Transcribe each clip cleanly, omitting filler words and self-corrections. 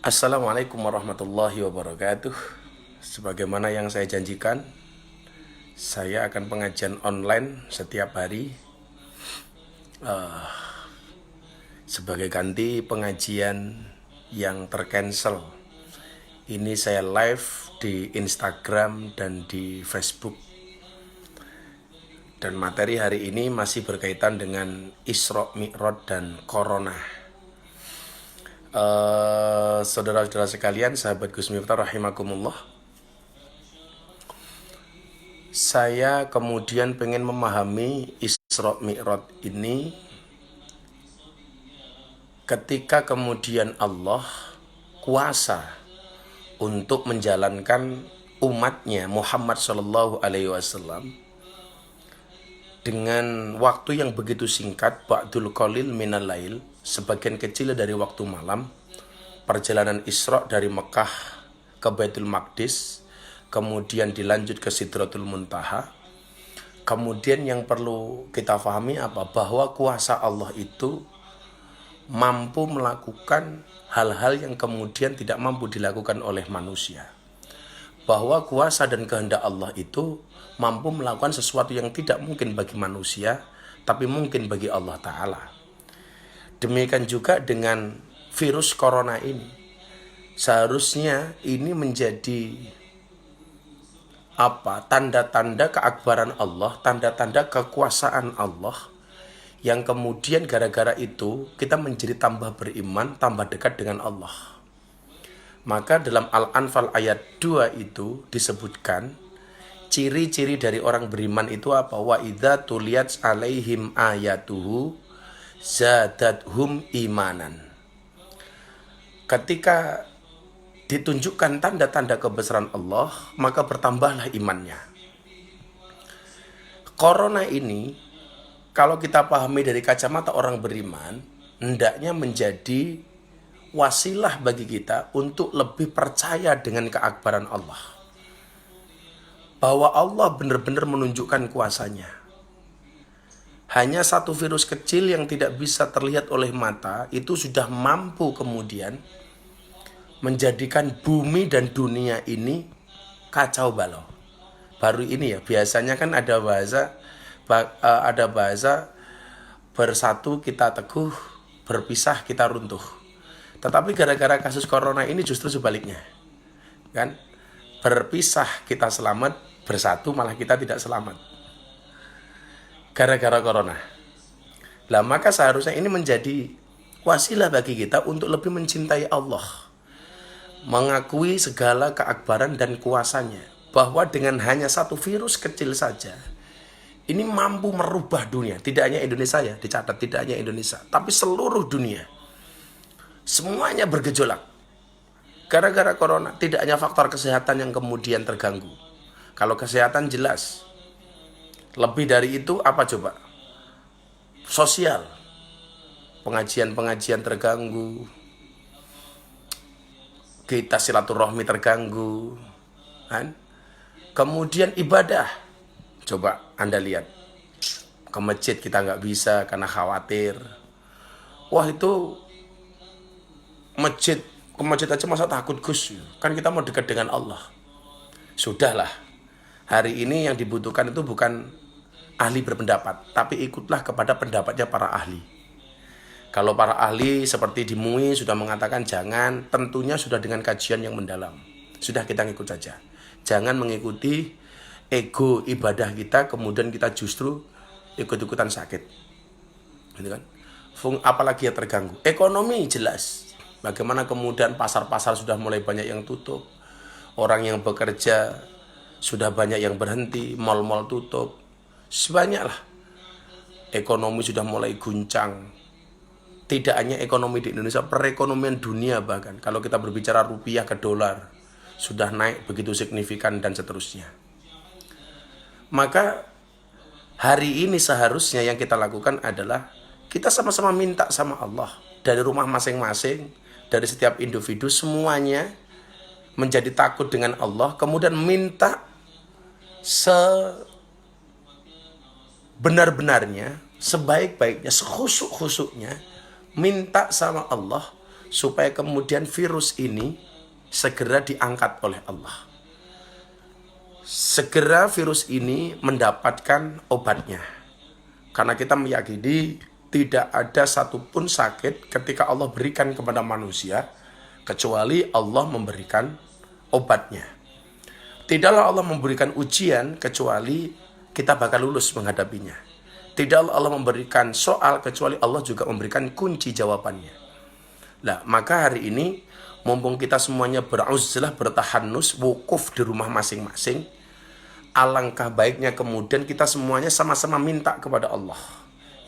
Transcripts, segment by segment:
Assalamualaikum warahmatullahi wabarakatuh. Sebagaimana yang saya janjikan, saya akan pengajian online setiap hari sebagai ganti pengajian yang tercancel. Ini saya live di Instagram dan di Facebook. Dan materi hari ini masih berkaitan dengan Isra Mi'raj dan Corona. Saudara-saudara sekalian, sahabat Gus Miftah rahimakumullah, saya kemudian pengen memahami Isra Mi'raj ini ketika kemudian Allah kuasa untuk menjalankan umatnya Muhammad Shallallahu Alaihi Wasallam dengan waktu yang begitu singkat, ba'dul qalil minal lail, sebagian kecil dari waktu malam, perjalanan Isra dari Mekah ke Baitul Maqdis, kemudian dilanjut ke Sidratul Muntaha. Kemudian yang perlu kita pahami apa? Bahwa kuasa Allah itu mampu melakukan hal-hal yang kemudian tidak mampu dilakukan oleh manusia. Bahwa kuasa dan kehendak Allah itu mampu melakukan sesuatu yang tidak mungkin bagi manusia, tapi mungkin bagi Allah Ta'ala. Demikian juga dengan virus corona ini. Seharusnya ini menjadi tanda-tanda keakbaran Allah, tanda-tanda kekuasaan Allah, yang kemudian gara-gara itu kita menjadi tambah beriman, tambah dekat dengan Allah. Maka dalam Al-Anfal ayat 2 itu disebutkan ciri-ciri dari orang beriman itu apa? Wa idza tuliyat alaihim ayatuhu zadathum imanan. Ketika ditunjukkan tanda-tanda kebesaran Allah, maka bertambahlah imannya. Corona ini, kalau kita pahami dari kacamata orang beriman, hendaknya menjadi wasilah bagi kita untuk lebih percaya dengan keakbaran Allah. Bahwa Allah benar-benar menunjukkan kuasanya. Hanya satu virus kecil yang tidak bisa terlihat oleh mata, itu sudah mampu kemudian menjadikan bumi dan dunia ini kacau balau. Baru ini ya, biasanya kan ada bahasa bersatu kita teguh, berpisah kita runtuh. Tetapi gara-gara kasus corona ini justru sebaliknya, kan? Berpisah kita selamat, bersatu malah kita tidak selamat. Gara-gara corona. Lah maka seharusnya ini menjadi wasilah bagi kita untuk lebih mencintai Allah, mengakui segala keakbaran dan kuasanya, bahwa dengan hanya satu virus kecil saja ini mampu merubah dunia. Tidak hanya Indonesia ya, dicatat tidak hanya Indonesia, tapi seluruh dunia. Semuanya bergejolak gara-gara corona. Tidak hanya faktor kesehatan yang kemudian terganggu. Kalau kesehatan jelas. Lebih dari itu apa coba? Sosial. Pengajian-pengajian terganggu. Kita silaturahmi terganggu. Kan? Kemudian ibadah. Coba Anda lihat. Ke masjid kita nggak bisa karena khawatir. Wah itu ke masjid aja masa takut Gus? Kan kita mau dekat dengan Allah. Sudahlah. Hari ini yang dibutuhkan itu bukan ahli berpendapat, tapi ikutlah kepada pendapatnya para ahli. Kalau para ahli seperti di MUI sudah mengatakan jangan, tentunya sudah dengan kajian yang mendalam. Sudah kita ngikut saja. Jangan mengikuti ego ibadah kita, kemudian kita justru ikut-ikutan sakit. Gitu kan? Apalagi yang terganggu. Ekonomi jelas. Bagaimana kemudian pasar-pasar sudah mulai banyak yang tutup. Orang yang bekerja sudah banyak yang berhenti, mal-mal tutup. Sebanyaklah. Ekonomi sudah mulai guncang. Tidak hanya ekonomi di Indonesia, perekonomian dunia bahkan. Kalau kita berbicara rupiah ke dolar, sudah naik begitu signifikan dan seterusnya. Maka hari ini seharusnya yang kita lakukan adalah kita sama-sama minta sama Allah. Dari rumah masing-masing, dari setiap individu, semuanya menjadi takut dengan Allah. Kemudian minta sebenar-benarnya, sebaik-baiknya, sekhusyuk-khusyuknya, minta sama Allah supaya kemudian virus ini segera diangkat oleh Allah. Segera virus ini mendapatkan obatnya. Karena kita meyakini tidak ada satupun sakit ketika Allah berikan kepada manusia, kecuali Allah memberikan obatnya. Tidaklah Allah memberikan ujian, kecuali kita bakal lulus menghadapinya. Tidaklah Allah memberikan soal, kecuali Allah juga memberikan kunci jawabannya. Nah, maka hari ini, mumpung kita semuanya beruzlah, bertahanus, wukuf di rumah masing-masing, alangkah baiknya kemudian kita semuanya sama-sama minta kepada Allah.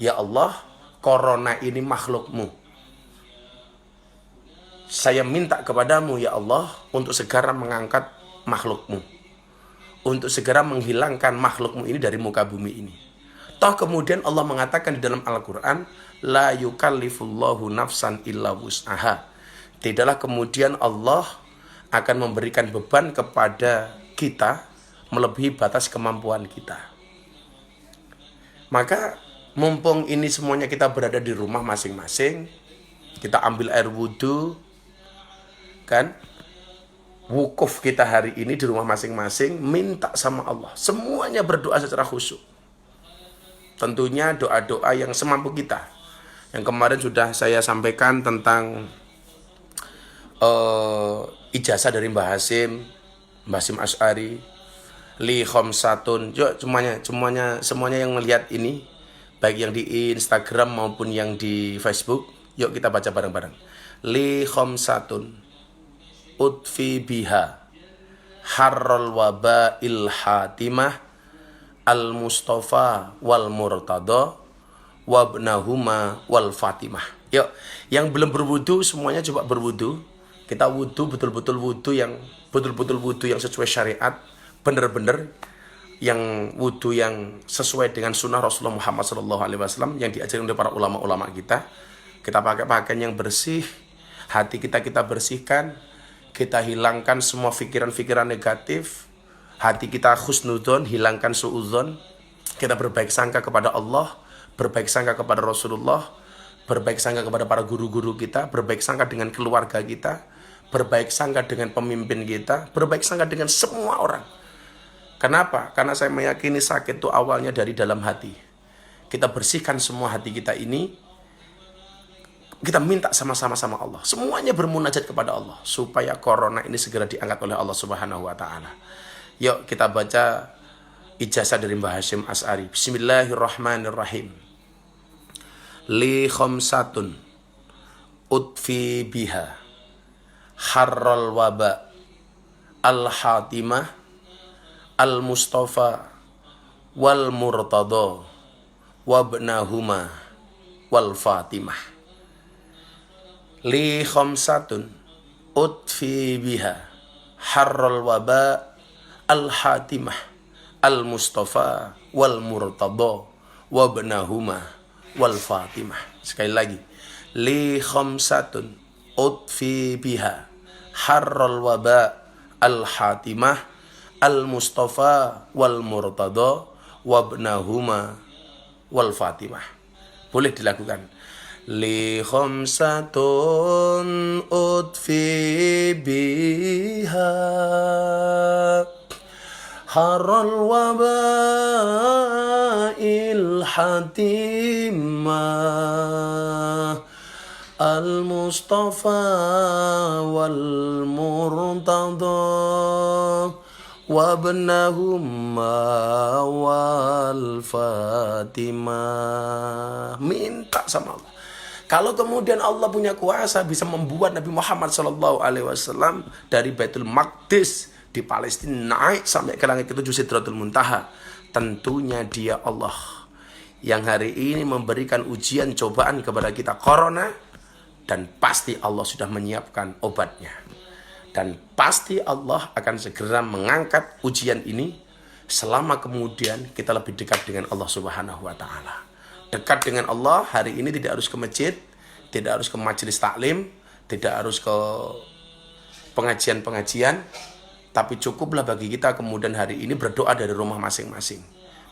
Ya Allah, corona ini makhlukmu. Saya minta kepadamu ya Allah untuk segera mengangkat makhlukmu. Untuk segera menghilangkan makhlukmu ini dari muka bumi ini. Toh kemudian Allah mengatakan di dalam Al-Quran, la yukallifullahu nafsan illa wus'aha. Tidaklah kemudian Allah akan memberikan beban kepada kita melebihi batas kemampuan kita. Maka mumpung ini semuanya kita berada di rumah masing-masing, kita ambil air wudhu, kan? Wukuf kita hari ini di rumah masing-masing, minta sama Allah. Semuanya berdoa secara khusyuk. Tentunya doa-doa yang semampu kita. Yang kemarin sudah saya sampaikan tentang ijazah dari Mbah Hasim Asy'ari, li khamsatun. Yuk semuanya yang melihat ini, baik yang di Instagram maupun yang di Facebook, yuk kita baca bareng-bareng. Li khamsatun utfi biha harral waba'il hatimah al-mustafa wal murtada wabnahuma wal fatimah. Yuk, yang belum berwudu semuanya coba berwudu. Kita wudu betul-betul wudu yang sesuai syariat, benar-benar yang wudu yang sesuai dengan sunnah Rasulullah Muhammad SAW yang diajarkan oleh para ulama-ulama kita. Kita pakai pakaian yang bersih, hati kita bersihkan, kita hilangkan semua pikiran-pikiran negatif, hati kita husnudzon, hilangkan suudzon. Kita berbaik sangka kepada Allah, berbaik sangka kepada Rasulullah, berbaik sangka kepada para guru-guru kita, berbaik sangka dengan keluarga kita, berbaik sangka dengan pemimpin kita, berbaik sangka dengan semua orang. Kenapa? Karena saya meyakini sakit itu awalnya dari dalam hati. Kita bersihkan semua hati kita ini. Kita minta sama-sama sama Allah. Semuanya bermunajat kepada Allah supaya corona ini segera diangkat oleh Allah Subhanahu wa taala. Yuk kita baca ijazah dari Mbah Hasim Asy'ari. Bismillahirrahmanirrahim. Li khamsatun utfi biha harral waba al-hatimah al-mustafa wal murtada wabnahuma wal fatimah. Li khamsatun utfi biha harral waba al-hatimah al-mustafa wal murtada wabnahuma wal fatimah. Sekali lagi, li khamsatun utfi biha harral waba al-hatimah al-mustafa wal murtada wabnahuma wal fatimah. Boleh dilakukan. Li khamsatun utfi biha harral waba'il hatimah al-mustafa wal murtada wabnahuma wal fatimah. Minta sama Allah. Kalau kemudian Allah punya kuasa bisa membuat Nabi Muhammad SAW dari Baitul Maqdis di Palestina naik sampai ke langit ketujuh Sidratul Muntaha, tentunya Dia Allah yang hari ini memberikan ujian cobaan kepada kita corona, dan pasti Allah sudah menyiapkan obatnya, dan pasti Allah akan segera mengangkat ujian ini selama kemudian kita lebih dekat dengan Allah Subhanahu wa taala. Dekat dengan Allah hari ini tidak harus ke masjid, tidak harus ke majelis taklim, tidak harus ke pengajian-pengajian, tapi cukuplah bagi kita kemudian hari ini berdoa dari rumah masing-masing.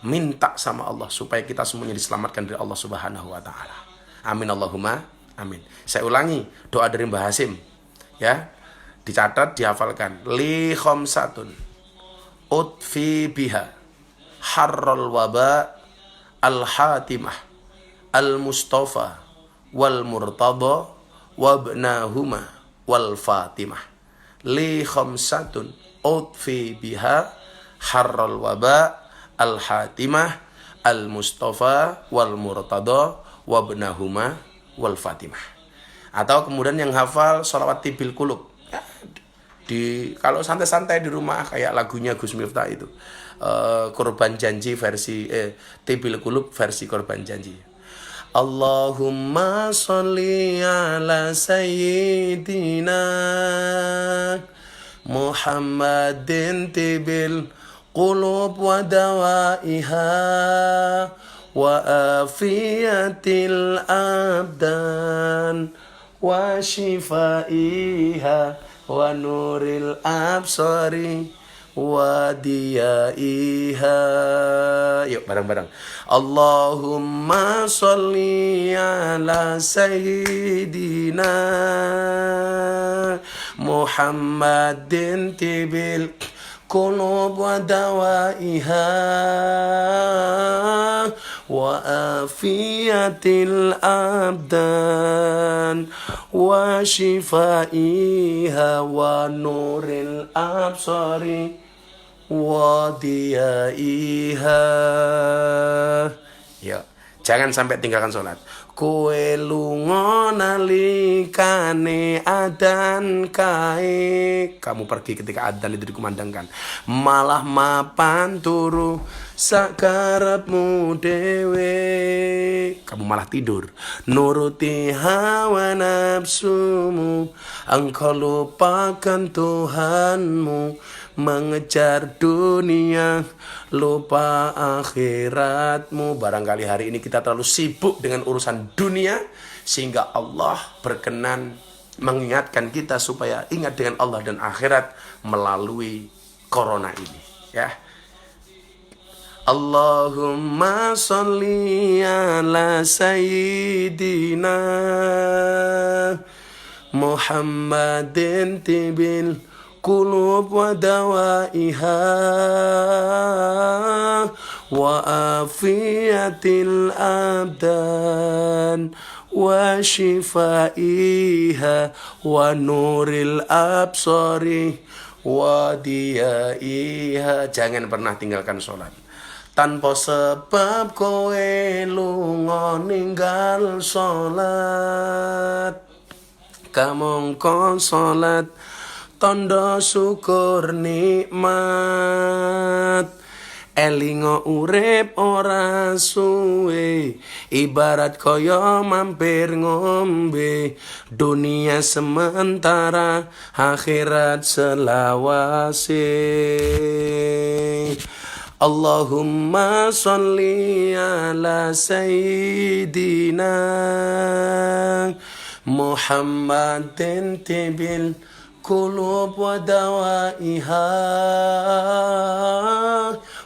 Minta sama Allah supaya kita semuanya diselamatkan dari Allah Subhanahu wa taala. Amin Allahumma Amin. Saya ulangi doa dari Mbah Hasim. Ya. Dicatat, dihafalkan. Li khamsatun utfi biha harral waba al-hatimah al-mustafa wal murtada wabnahuma wal fatimah. Li khamsatun utfi biha harral waba al-hatimah al-mustafa wal murtada wabnahuma wal fatimah. Atau kemudian yang hafal sholawat tibil kulub, kalau santai-santai di rumah kayak lagunya Gus Miftah itu, Korban Janji versi Tibil Kulub versi Korban Janji. Allahumma sholli ala sayyidina Muhammadin tibil qulub wa dawaiha wa afiyatil abdan wa shifaiha wa nuril absari wa diyaiha. Yuk bareng-bareng. Allahumma sholli ala sayyidina Muhammadin tibil qulub wa dawaiha wa afiyatil abdan wa shifaiha wa nuril absari wa diyaiha. Ya, jangan sampai tinggalkan sholat. Kowe lunga nalikane adzan kae, kamu pergi ketika adzan itu dikumandangkan, malah mapan turu sakarepmu dhewe, kamu malah tidur nuruti hawa nafsumu, engkau lupakan Tuhanmu, mengejar dunia, lupa akhiratmu. Barangkali hari ini kita terlalu sibuk dengan urusan dunia, sehingga Allah berkenan mengingatkan kita supaya ingat dengan Allah dan akhirat melalui corona ini. Ya. Allahumma sholli ala sayyidina Muhammadin tibil qulub wa dawaiha wa afiyatil abdan wa shifaiha wa nuril absari wa diyaiha. Jangan pernah tinggalkan sholat. Tanpa sebab kowe lunga ninggal sholat, kamangka sholat tondo syukur nikmat. Elingo urip ora suwe, ibarat kaya mampir ngombe, dunia sementara akhirat selawase. Allahumma sholli ala sayyidina Muhammadin tibil qulub wa dawaiha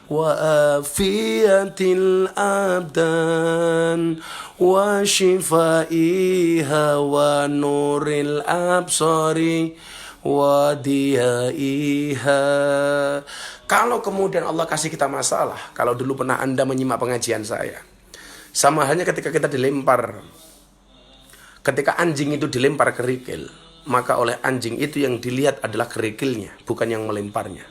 wa afiyatil abdan wa shifaiha wa nuril absari wa diyaiha. Kalau kemudian Allah kasih kita masalah, kalau dulu pernah Anda menyimak pengajian saya, sama halnya ketika kita dilempar, ketika anjing itu dilempar kerikil, maka oleh anjing itu yang dilihat adalah kerikilnya, bukan yang melemparnya.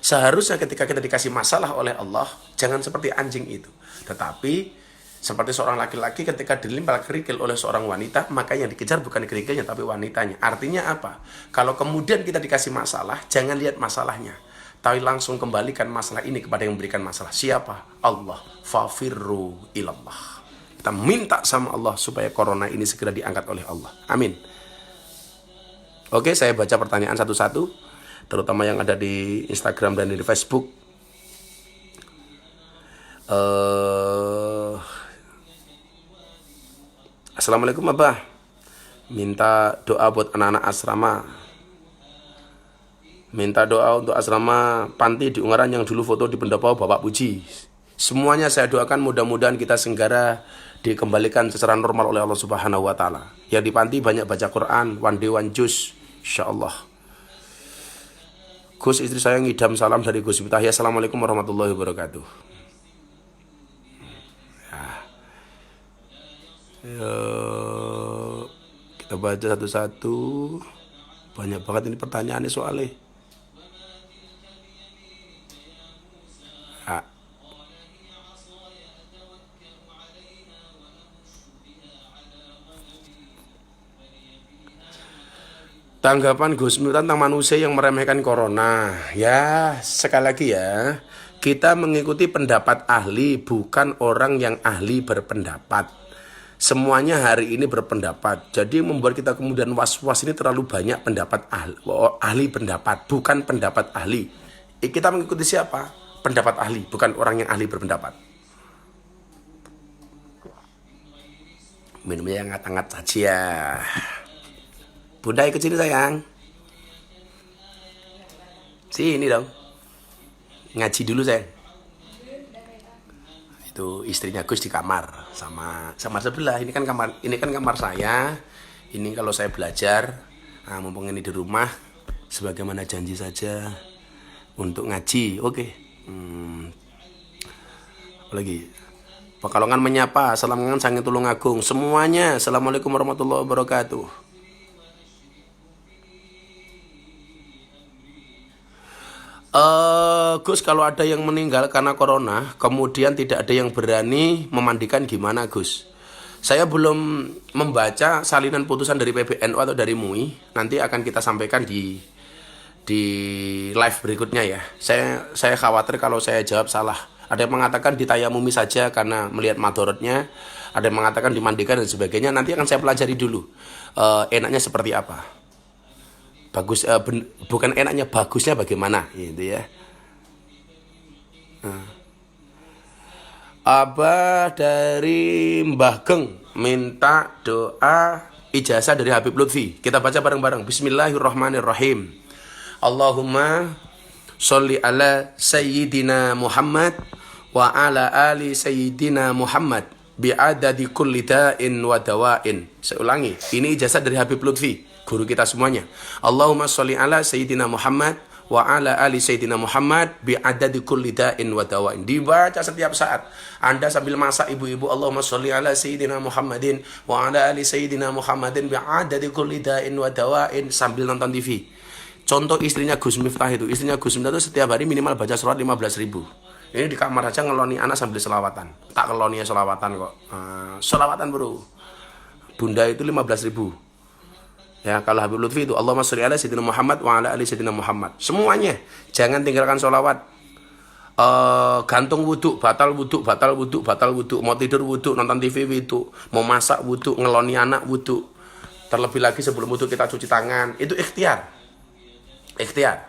Seharusnya ketika kita dikasih masalah oleh Allah, jangan seperti anjing itu, tetapi seperti seorang laki-laki ketika dilempar kerikil oleh seorang wanita, maka yang dikejar bukan kerikilnya tapi wanitanya. Artinya apa? Kalau kemudian kita dikasih masalah, jangan lihat masalahnya, tapi langsung kembalikan masalah ini kepada yang memberikan masalah. Siapa? Allah. Fafirru ilallah. Kita minta sama Allah supaya corona ini segera diangkat oleh Allah. Amin. Oke, saya baca pertanyaan satu-satu, terutama yang ada di Instagram dan di Facebook. Assalamualaikum Abah. Minta doa buat anak-anak asrama. Minta doa untuk asrama panti di Ungaran yang dulu foto di pendopo Bapak Puji. Semuanya saya doakan mudah-mudahan kita segera dikembalikan secara normal oleh Allah Subhanahu wa taala. Yang di panti banyak baca Quran, one day one juz, insyaallah. Gus, istri saya ngidam, salam dari Gus Miftah. Assalamualaikum warahmatullahi wabarakatuh. Ya, kita baca satu-satu. Banyak banget ini pertanyaannya soalnya. Ah. Tanggapan Gus Miftah tentang manusia yang meremehkan corona. Ya, sekali lagi ya, kita mengikuti pendapat ahli, bukan orang yang ahli berpendapat. Semuanya hari ini berpendapat. Jadi membuat kita kemudian was-was ini terlalu banyak pendapat ahli pendapat, bukan pendapat ahli. Kita mengikuti siapa? Pendapat ahli, bukan orang yang ahli berpendapat. Minumnya yang hangat-hangat saja. Bunda ikut sini sayang. Sini dong. Ngaji dulu sayang. Itu istrinya Gus di kamar sama sebelah. Ini kan kamar saya. Ini kalau saya belajar, mumpung ini di rumah, sebagaimana janji saja untuk ngaji. Oke. Apalagi Pekalongan menyapa, Salamngan Sangin Tulungagung. Semuanya, Assalamualaikum warahmatullahi wabarakatuh. Gus, kalau ada yang meninggal karena corona, kemudian tidak ada yang berani memandikan, gimana Gus? Saya belum membaca salinan putusan dari PBNU atau dari MUI. Nanti akan kita sampaikan di live berikutnya ya. Saya khawatir kalau saya jawab salah. Ada yang mengatakan ditayamumi saja karena melihat madorotnya. Ada yang mengatakan dimandikan dan sebagainya. Nanti akan saya pelajari dulu enaknya seperti apa. Bagus, bukan enaknya, bagusnya bagaimana gitu ya. Abah dari Mbah Geng minta doa ijazah dari Habib Lutfi. Kita baca bareng-bareng. Bismillahirrahmanirrahim. Allahumma sholli ala sayyidina Muhammad wa ala ali sayyidina Muhammad bi'adadi kulli da'in wa dawa'in. Saya ulangi, ini ijazah dari Habib Lutfi, guru kita semuanya. Allahumma sholli ala sayyidina Muhammad wa ala ali sayyidina Muhammad bi'adadi kulli da'in wa dawa'in. Dibaca setiap saat. Anda sambil masak, ibu-ibu, Allahumma sholli ala sayyidina Muhammadin wa ala ali sayyidina Muhammadin bi'adadi kulli da'in wa dawa'in, sambil nonton TV. Contoh istrinya Gus Miftah itu. Istrinya Gus Miftah itu setiap hari minimal baca surat 15.000. Ini di kamar aja ngeloni anak sambil selawatan. Tak keloni ya selawatan kok. Selawatan bro. Bunda itu 15.000. Ya, kalau Habib Lutfi itu Allahumma sholli ala sayyidina Muhammad wa ala ali sayyidina Muhammad. Semuanya. Jangan tinggalkan sholawat. Gantung wudhu, batal wudhu, batal wudhu, batal wudhu. Mau tidur wudhu, nonton TV wudhu. Mau masak wudhu, ngeloni anak wudhu. Terlebih lagi sebelum wudhu kita cuci tangan. Itu ikhtiar. Ikhtiar.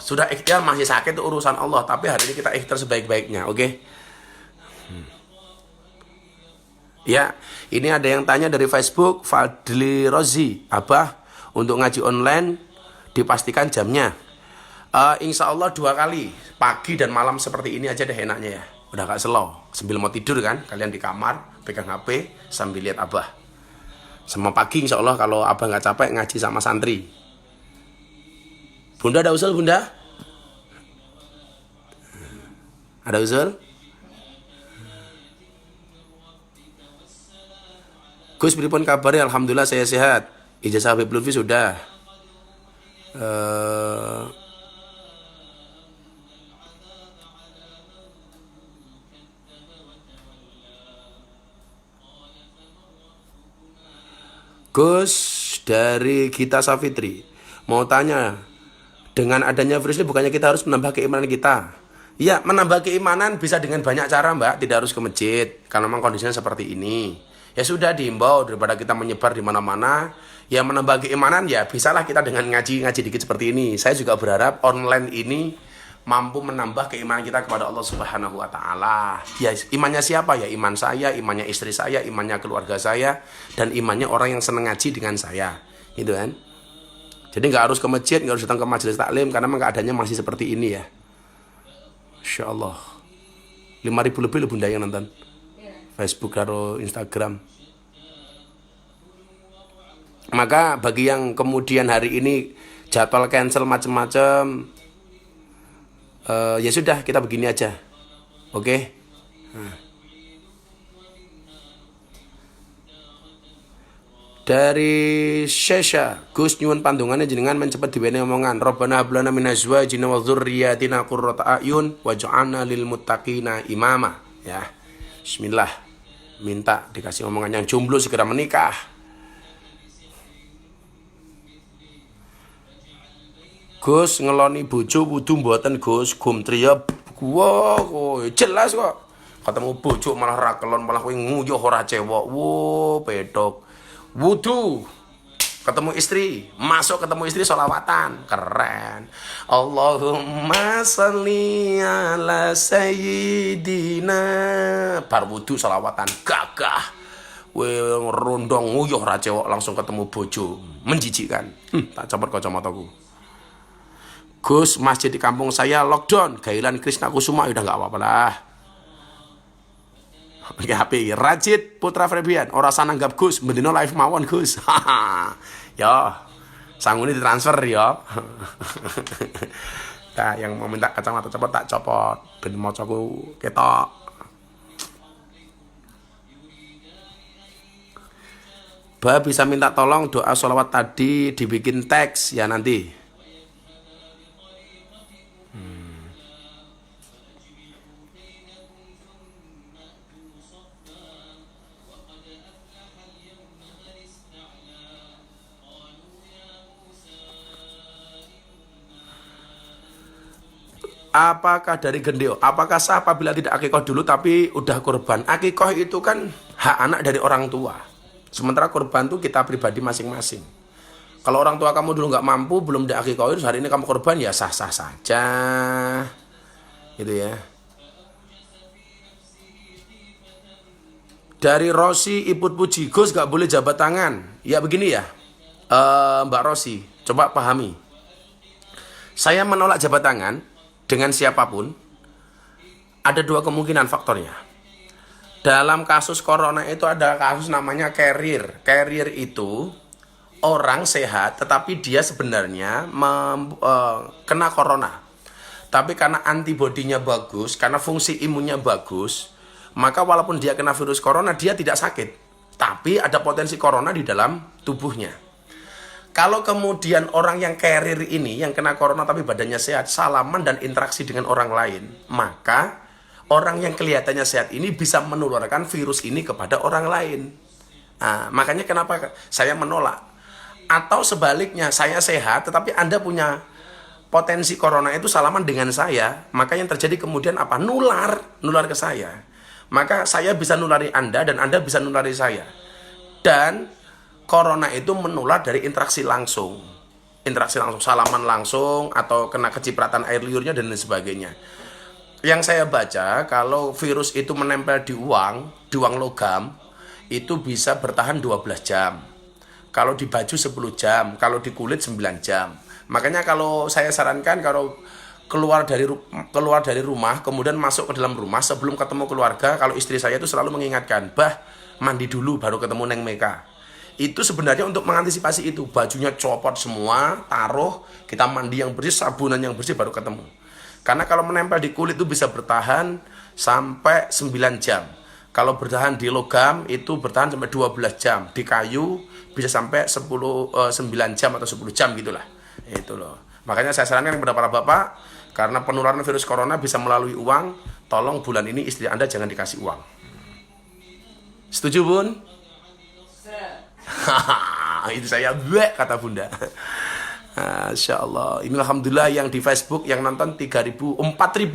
Sudah ikhtiar masih sakit itu urusan Allah, tapi hari ini kita ikhtiar sebaik-baiknya, oke? Ya, ini ada yang tanya dari Facebook, Fadli Rozi, Abah, untuk ngaji online dipastikan jamnya. Insya Allah 2 kali, pagi dan malam seperti ini aja deh enaknya ya. Udah gak slow, sambil mau tidur kan, kalian di kamar, pegang HP, sambil lihat Abah. Sama pagi insya Allah kalau Abah gak capek ngaji sama santri. Bunda ada usul, Bunda? Ada usul? Gus, pripun kabarnya? Alhamdulillah saya sehat. Ijazah Habib Lutfi sudah. Gus dari Gita Safitri mau tanya, dengan adanya virus ini bukannya kita harus menambah keimanan kita? Ya, menambah keimanan bisa dengan banyak cara, Mbak. Tidak harus ke masjid karena memang kondisinya seperti ini. Ya sudah, diimbau daripada kita menyebar di mana-mana. Ya menambah keimanan ya bisalah kita dengan ngaji dikit seperti ini. Saya juga berharap online ini mampu menambah keimanan kita kepada Allah Subhanahu wa taala. Ya, imannya siapa? Ya iman saya, imannya istri saya, imannya keluarga saya, dan imannya orang yang senang ngaji dengan saya. Gitu kan? Jadi nggak harus ke masjid, nggak harus datang ke majelis taklim karena memang keadaannya masih seperti ini ya. Insya Allah. 5.000 lebih loh bunda yang nonton Facebook atau Instagram. Maka bagi yang kemudian hari ini jadwal cancel macam-macam, ya sudah kita begini aja, oke? Nah. Dari Syesha, Gus nyuwun pandungannya jenengan mencepat diwene omongan. Rabbana hablana min azwajina wa dzurriyyatina qurrata a'yun waj'alna lil muttaqina imama. Ya. Bismillah. Minta dikasih omongan yang jomblo segera menikah. Gus ngeloni bojo wudu mboten Gus, gumtriya wow, jelas kok. Ketemu bojo malah ra kelon, malah kowe nguyuh ora cewek. Wo, pedok. Wudu ketemu istri, masuk ketemu istri sholawatan, keren. Allahumma sholli ala sayyidina, bar wudu sholawatan, gagah. Rondong nguyuh ra cewek, langsung ketemu bojo, menjijikkan. Tak copot kacamataku. Gus, masjid di kampung saya lockdown, gailan Krishna Kusuma, udah nggak apa-apa lah. HP Rajit Putra Febian ora sananggap Gus bendino live mawon Gus. Ya sangune ditransfer ya. Nah, yang mau minta kacamata copot tak copot ben macaku ketok. Ba bisa minta tolong doa sholawat tadi dibikin teks ya nanti. Apakah dari gendeo? Apakah sah apabila tidak akikoh dulu tapi udah kurban? Akikoh itu kan hak anak dari orang tua. Sementara kurban itu kita pribadi masing-masing. Kalau orang tua kamu dulu nggak mampu, belum diakikoh, hari ini kamu kurban ya sah-sah saja, gitu ya. Dari Rosi Iput Puji, Gus nggak boleh jabat tangan. Ya begini ya, Mbak Rosi, coba pahami. Saya menolak jabat tangan dengan siapapun, ada dua kemungkinan faktornya. Dalam kasus corona itu ada kasus namanya carrier. Carrier itu orang sehat tetapi dia sebenarnya kena corona. Tapi karena antibodinya bagus, karena fungsi imunnya bagus, maka walaupun dia kena virus corona, dia tidak sakit. Tapi ada potensi corona di dalam tubuhnya. Kalau kemudian orang yang carrier ini, yang kena corona tapi badannya sehat, salaman dan interaksi dengan orang lain, maka orang yang kelihatannya sehat ini bisa menularkan virus ini kepada orang lain. Nah, makanya kenapa saya menolak. Atau sebaliknya, saya sehat tetapi Anda punya potensi corona itu salaman dengan saya, maka yang terjadi kemudian apa? Nular ke saya. Maka saya bisa nulari Anda dan Anda bisa nulari saya. Dan corona itu menular dari interaksi langsung, salaman langsung, atau kena kecipratan air liurnya dan lain sebagainya. Yang saya baca, kalau virus itu menempel di uang logam, itu bisa bertahan 12 jam. Kalau di baju 10 jam, kalau di kulit 9 jam. Makanya kalau saya sarankan, kalau keluar dari rumah, kemudian masuk ke dalam rumah, sebelum ketemu keluarga, kalau istri saya itu selalu mengingatkan, bah, mandi dulu baru ketemu Neng Meka. Itu sebenarnya untuk mengantisipasi itu. Bajunya copot semua, taruh, kita mandi yang bersih, sabunan yang bersih baru ketemu. Karena kalau menempel di kulit itu bisa bertahan sampai 9 jam. Kalau bertahan di logam itu bertahan sampai 12 jam. Di kayu bisa sampai 9 jam atau 10 jam gitulah. Itu loh. Makanya saya sarankan kepada para bapak, karena penularan virus corona bisa melalui uang, tolong bulan ini istri Anda jangan dikasih uang. Setuju, Bun? Itu saya kata bunda. Masya Allah. Ini alhamdulillah yang di Facebook yang nonton 4.000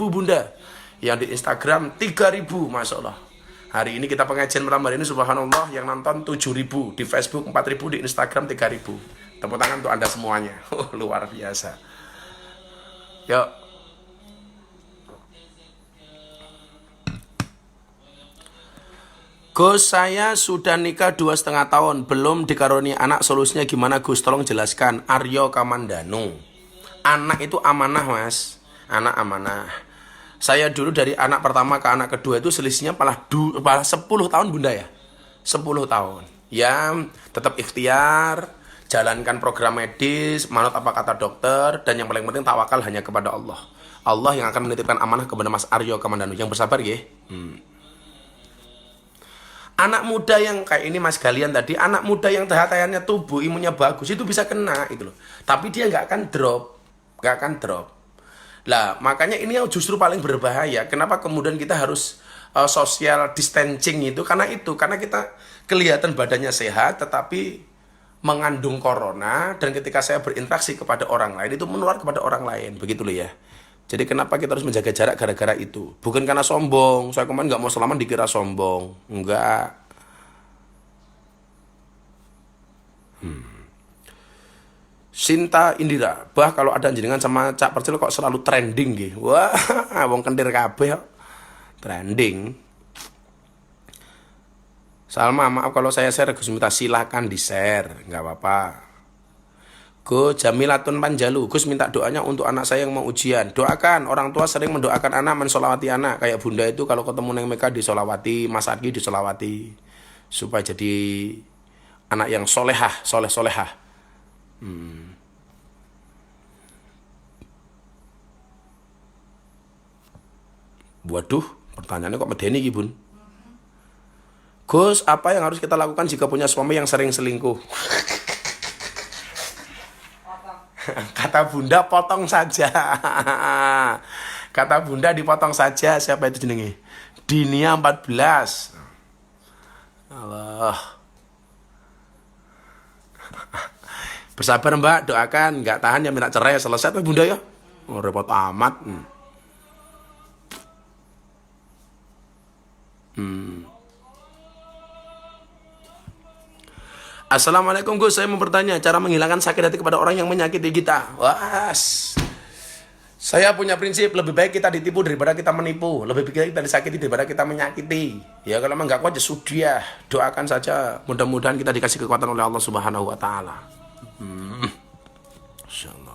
bunda, yang di Instagram 3.000, Masya Allah. Hari ini kita pengajian malam hari ini subhanallah, yang nonton 7.000 di Facebook, 4.000 di Instagram, 3.000. Tepuk tangan untuk Anda semuanya. Luar biasa. Yuk. Gus, saya sudah nikah 2,5 tahun, belum dikaruniai anak, solusinya gimana Gus? Tolong jelaskan. Aryo Kamandanu. Anak itu amanah, Mas. Anak amanah. Saya dulu dari anak pertama ke anak kedua itu selisihnya malah 10 tahun bunda ya. 10 tahun. Ya tetap ikhtiar, jalankan program medis, manut apa kata dokter, dan yang paling penting tawakal hanya kepada Allah. Allah yang akan menitipkan amanah kepada Mas Aryo Kamandanu. Yang bersabar ya. Anak muda yang kayak ini Mas Galian tadi, anak muda yang tahatannya tubuh, imunnya bagus, itu bisa kena itu loh. Tapi dia nggak akan drop. Lah, makanya ini yang justru paling berbahaya. Kenapa kemudian kita harus social distancing itu? Karena kita kelihatan badannya sehat, tetapi mengandung corona, dan ketika saya berinteraksi kepada orang lain, itu menular kepada orang lain. Begitu loh ya. Jadi kenapa kita harus menjaga jarak gara-gara itu? Bukan karena sombong. Saya kemarin nggak mau salaman dikira sombong. Enggak. Sinta Indira, bah kalau ada jenengan sama Cak Percil kok selalu trending gitu. Wah, wong kentir kabeh kok. Trending. Salma, maaf kalau saya share, Gus minta silakan di-share, nggak apa-apa. Go Jamilatun Panjalu, Gus minta doanya untuk anak saya yang mau ujian. Doakan, orang tua sering mendoakan anak, mensolawati anak. Kayak bunda itu kalau ketemu neng Meka disolawati, Mas Argi disolawati. Supaya jadi anak yang solehah. Waduh, pertanyaannya kok medeni iki, Bun? Gus, apa yang harus kita lakukan jika punya suami yang sering selingkuh? Kata bunda potong saja. Kata bunda dipotong saja. Siapa itu jenenge? Dinia 14. Allah. Bersabar mbak, doakan. Nggak tahan ya minta cerai. Selesai tuh bunda ya. Oh, repot amat. Assalamualaikum Gus, saya mau bertanya cara menghilangkan sakit hati kepada orang yang menyakiti kita. Wah, saya punya prinsip lebih baik kita ditipu daripada kita menipu, lebih baik kita disakiti daripada kita menyakiti. Ya kalau memang nggak kuat ya sudah, doakan saja. Mudah-mudahan kita dikasih kekuatan oleh Allah Subhanahu Wa Taala. Insyaallah.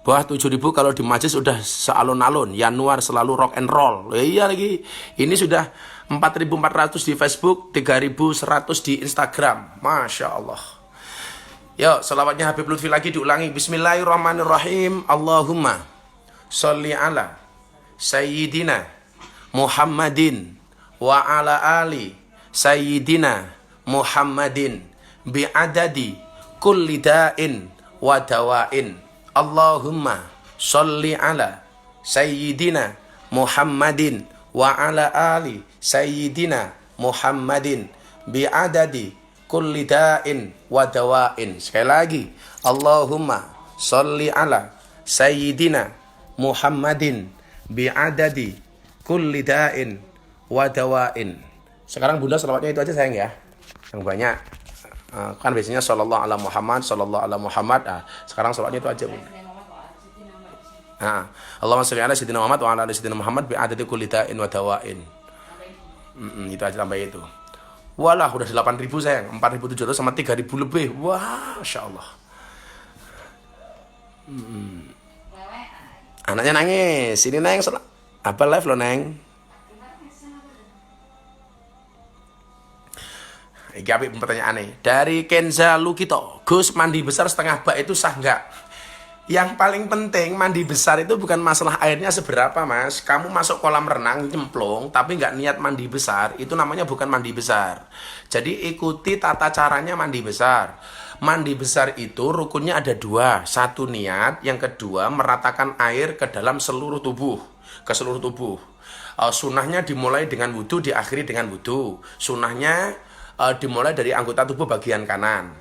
Wah 7.000 kalau di majlis sudah sealun-alun. Januar selalu rock and roll. Iya lagi. Ini sudah 4.400 di Facebook, 3.100 di Instagram. Masya Allah. Yuk, selawatnya Habib Lutfi lagi diulangi. Bismillahirrahmanirrahim. Allahumma sholli ala Sayyidina Muhammadin wa ala ali Sayyidina Muhammadin bi'adadi kulli da'in wa dawain. Allahumma sholli ala Sayyidina Muhammadin wa ala ali Sayyidina Muhammadin bi'adadi kulli da'in wa dawain. Sekali lagi, Allahumma sholli ala Sayyidina Muhammadin bi'adadi kulli da'in wa dawain. Sekarang bunda selawatnya itu aja sayang ya, yang banyak. Kan biasanya sallallahu ala Muhammad, sallallahu ala Muhammad. Sekarang salawatnya itu aja, Bunda. Allahumma sholli ala Sayyidina Muhammad wa ala ali Sayyidina Muhammad bi adadi kulli da'in wa dawain. Itu aja tambah itu. Walah, udah 8.000 sayang, 4.700 sama 3.000 lebih. Wah, Masya Allah. Anaknya nangis. Sini Neng, apa live lo Neng? Iki apik pertanyaan nih. Dari Kenza Lukito, Gus mandi besar setengah bak itu sah nggak? Yang paling penting mandi besar itu bukan masalah airnya seberapa mas. Kamu masuk kolam renang nyemplung tapi nggak niat mandi besar, itu namanya bukan mandi besar. Jadi ikuti tata caranya mandi besar. Mandi besar itu rukunnya ada dua. Satu niat, yang kedua meratakan air ke dalam seluruh tubuh, ke seluruh tubuh. Sunnahnya dimulai dengan wudhu, diakhiri dengan wudhu. Sunnahnya dimulai dari anggota tubuh bagian kanan.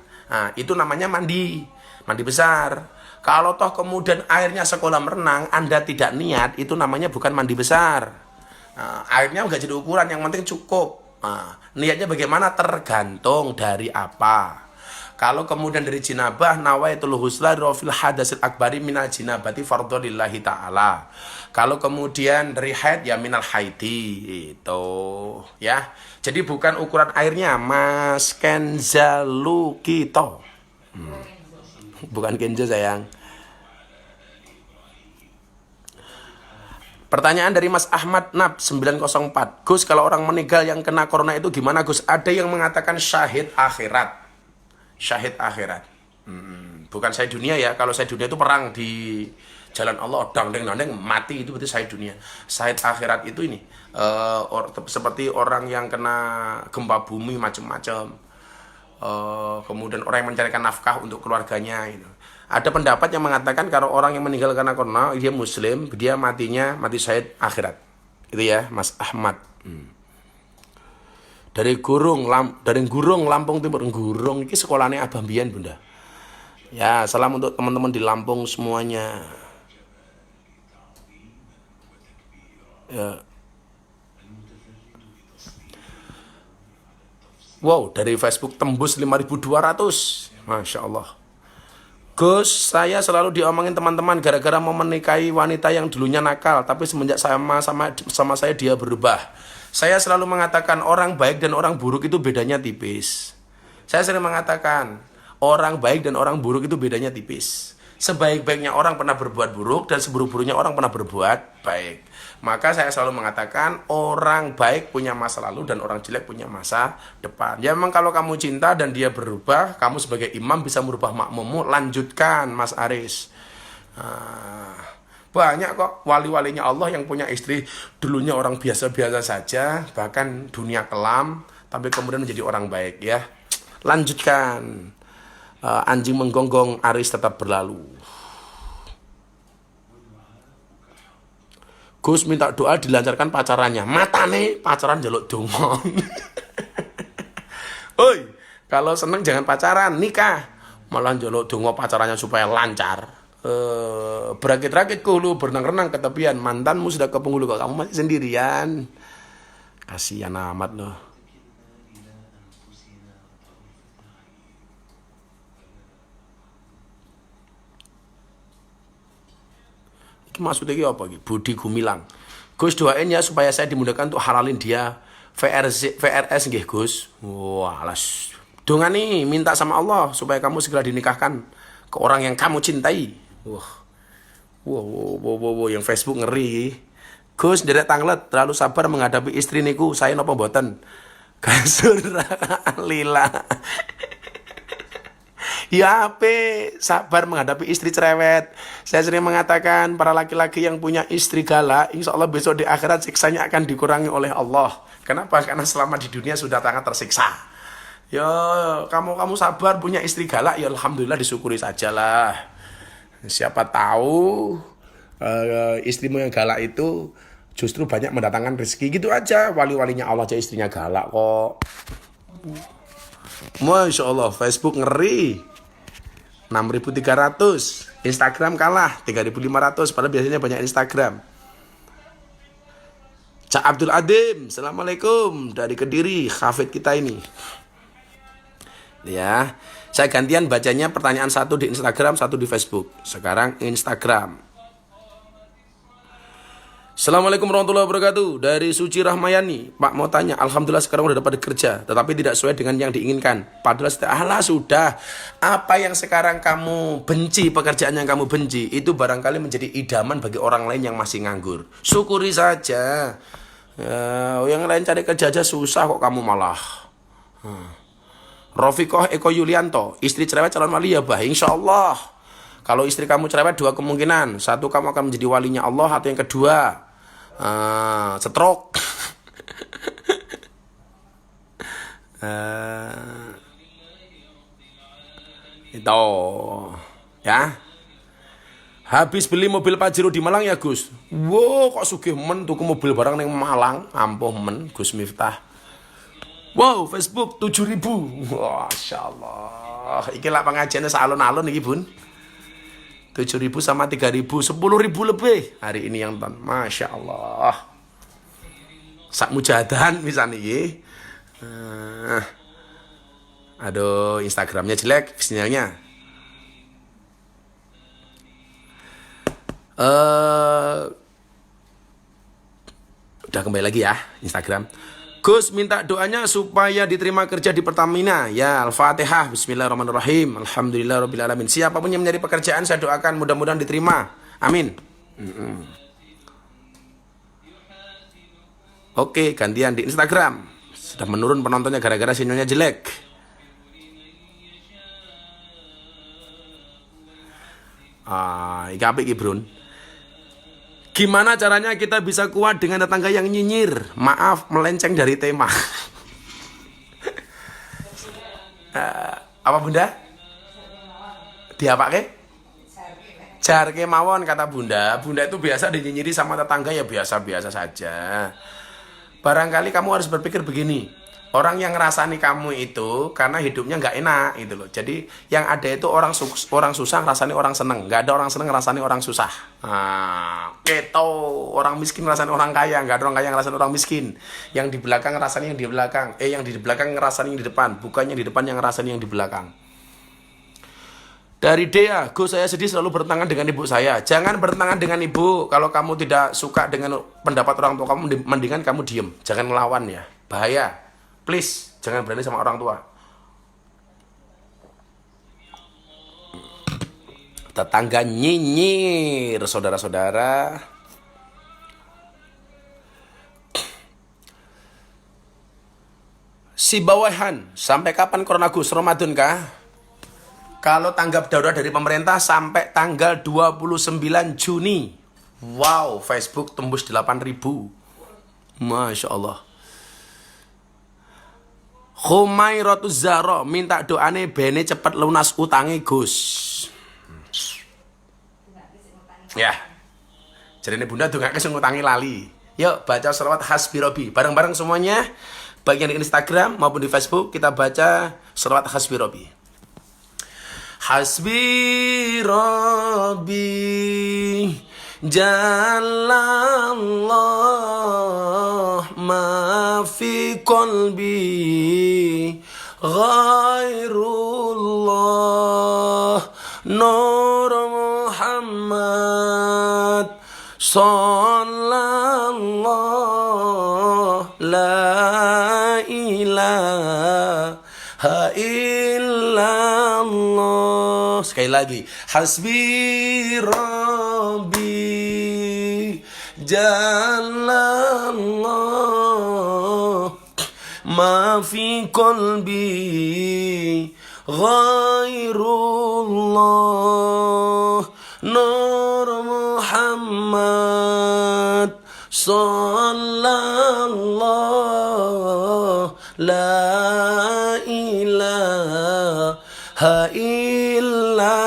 Itu namanya mandi besar. Kalau toh kemudian airnya sekolam renang, Anda tidak niat, itu namanya bukan mandi besar. Airnya nggak jadi ukuran, yang penting cukup. Niatnya bagaimana tergantung dari apa. Kalau kemudian dari jinabah, nawaitul husla rofil hadasil akbari minal jinabati fardholillahi ta'ala. Kalau kemudian dari haid, ya minal haidi. Itu ya. Jadi bukan ukuran airnya, Mas Kenza Lukito. Bukan Kenzo sayang. Pertanyaan dari Mas Ahmad Nab 904. Gus, kalau orang meninggal yang kena corona itu gimana Gus? Ada yang mengatakan syahid akhirat. Syahid akhirat. Bukan syahid dunia ya. Kalau syahid dunia itu perang di jalan Allah, dang-dang mati, itu berarti syahid dunia. Syahid akhirat itu ini seperti orang yang kena gempa bumi macam-macam. Kemudian orang yang mencarikan nafkah untuk keluarganya itu. Ada pendapat yang mengatakan kalau orang yang meninggal karena corona, dia muslim, dia matinya mati syahid akhirat. Itu ya, Mas Ahmad. Dari Gurung Lampung Timur. Gurung ini sekolahnya Abah Mbian, Bunda. Ya, salam untuk teman-teman di Lampung semuanya. Ya. Wow, dari Facebook tembus 5.200. Masya Allah. Gus, saya selalu diomongin teman-teman gara-gara mau menikahi wanita yang dulunya nakal, tapi semenjak sama saya dia berubah. Saya selalu mengatakan orang baik dan orang buruk itu bedanya tipis. Saya sering mengatakan orang baik dan orang buruk itu bedanya tipis. Sebaik-baiknya orang pernah berbuat buruk dan seburuk-buruknya orang pernah berbuat baik. Maka saya selalu mengatakan orang baik punya masa lalu dan orang jelek punya masa depan. Ya memang kalau kamu cinta dan dia berubah, kamu sebagai imam bisa merubah makmummu. Lanjutkan, Mas Aris. Banyak kok wali-walinya Allah yang punya istri dulunya orang biasa-biasa saja, bahkan dunia kelam, tapi kemudian menjadi orang baik ya. Lanjutkan. Anjing menggonggong, Aris tetap berlalu. Gus minta doa dilancarkan pacarannya. Matane pacaran jaluk dongo. Oi, kalau seneng jangan pacaran, nikah. Malah jaluk dongo pacarannya supaya lancar. Berakit-rakit ke hulu, berenang-renang ke tepian. Mantanmu sudah ke penghulu, kok kamu masih sendirian. Kasihan amat loh. Maksudnya apa? Budi Gumilang. Gus doain ya supaya saya dimudahkan untuk halalin dia VRS nggih Gus. Wah, alas. Dongani minta sama Allah supaya kamu segera dinikahkan ke orang yang kamu cintai. Wah, yang Facebook ngeri. Gus derek tanglet terlalu sabar menghadapi istri niku, saya napa mboten? Kasur lila. Ya ape, sabar menghadapi istri cerewet. Saya sering mengatakan para laki-laki yang punya istri galak, insya Allah besok di akhirat siksanya akan dikurangi oleh Allah. Kenapa? Karena selama di dunia sudah sangat tersiksa. Ya kamu sabar punya istri galak, ya alhamdulillah disyukuri sajalah. Siapa tahu istrimu yang galak itu justru banyak mendatangkan rezeki, gitu aja. Wali-walinya Allah aja istrinya galak kok. Masya Allah, Facebook ngeri. 6.300, Instagram kalah 3.500, padahal biasanya banyak Instagram. Cak Abdul Adim, Assalamualaikum dari Kediri, hafid kita ini. Ya, saya gantian bacanya pertanyaan satu di Instagram, satu di Facebook. Sekarang Instagram. Assalamualaikum warahmatullahi wabarakatuh. Dari Suci Rahmayani. Pak mau tanya, alhamdulillah sekarang udah dapat kerja, tetapi tidak sesuai dengan yang diinginkan. Padahal sudah. Apa yang sekarang kamu benci, pekerjaan yang kamu benci, itu barangkali menjadi idaman bagi orang lain yang masih nganggur. Syukuri saja. Yang lain cari kerja aja susah kok kamu malah. Rofikoh Eko Yulianto, istri cerewet calon wali ya bah, insya Allah. Kalau istri kamu cerewet, dua kemungkinan. Satu, kamu akan menjadi walinya Allah. Atau yang kedua, stroke. Itu ya. Habis beli mobil Pajero di Malang ya Gus. Wow, kok sugih men tuku mobil barang neng Malang. Ampuh men Gus Miftah. Wow, Facebook 7.000. Wah, Masya Allah. Iki lah pengajiannya sealun-alun iki Bun. 7.000 sama 3.000, 10.000 lebih hari ini yang nonton. Masya Allah. Sak mujahadan misalnya ini. Aduh, Instagramnya jelek, sinyalnya. Udah kembali lagi ya Instagram. Gus minta doanya supaya diterima kerja di Pertamina. Ya, Al-Fatihah. Bismillahirrahmanirrahim. Alhamdulillahirrahmanirrahim. Siapapun yang mencari pekerjaan saya doakan mudah-mudahan diterima. Amin. Oke, gantian di Instagram. Sudah menurun penontonnya gara-gara sinyalnya jelek. Iki apik iki, Brun. Gimana caranya kita bisa kuat dengan tetangga yang nyinyir? Maaf, melenceng dari tema. Apa Bunda? Diapake? Jarke mawon kata Bunda. Bunda itu biasa dinyinyiri sama tetangga ya biasa-biasa saja. Barangkali kamu harus berpikir begini. Orang yang ngerasani kamu itu karena hidupnya nggak enak gitu loh. Jadi yang ada itu orang susah ngerasani orang seneng. Nggak ada orang seneng ngerasani orang susah. Keto. Orang miskin ngerasani orang kaya. Nggak ada orang kaya ngerasani orang miskin. Yang di belakang ngerasani yang di belakang. Yang di belakang ngerasani yang di depan. Bukannya di depan yang ngerasani yang di belakang. Dari Dea, Gus, saya sedih selalu bertentangan dengan ibu saya. Jangan bertentangan dengan ibu. Kalau kamu tidak suka dengan pendapat orang tua kamu, mendingan kamu diem. Jangan ngelawan ya. Bahaya. Please, jangan berani sama orang tua. Tetangga nyinyir, saudara-saudara. Si bawahan, sampai kapan Corona Gus? Ramadan kah? Kalau tanggap darurat dari pemerintah sampai tanggal 29 Juni. Wow, Facebook tembus 8.000. Masya Allah. Khumairatus Zahra minta doane bene cepet lunas utange Gus. Ya. Jadi ini Bunda dongake sing ngutangi lali. Yuk baca selawat Hasbi Robbi bareng-bareng semuanya. Baik yang di Instagram maupun di Facebook kita baca selawat Hasbi Robbi. Hasbi Rabbi Jalallah ma fi qalbi ghairullah Nur Muhammad Sallallahu la ilaha illallah. Sekali lagi, Hasbi Rabbi Jalallah ma fi qalbi ghairullah Nur Muhammad Sallallahu la ilaha illallah.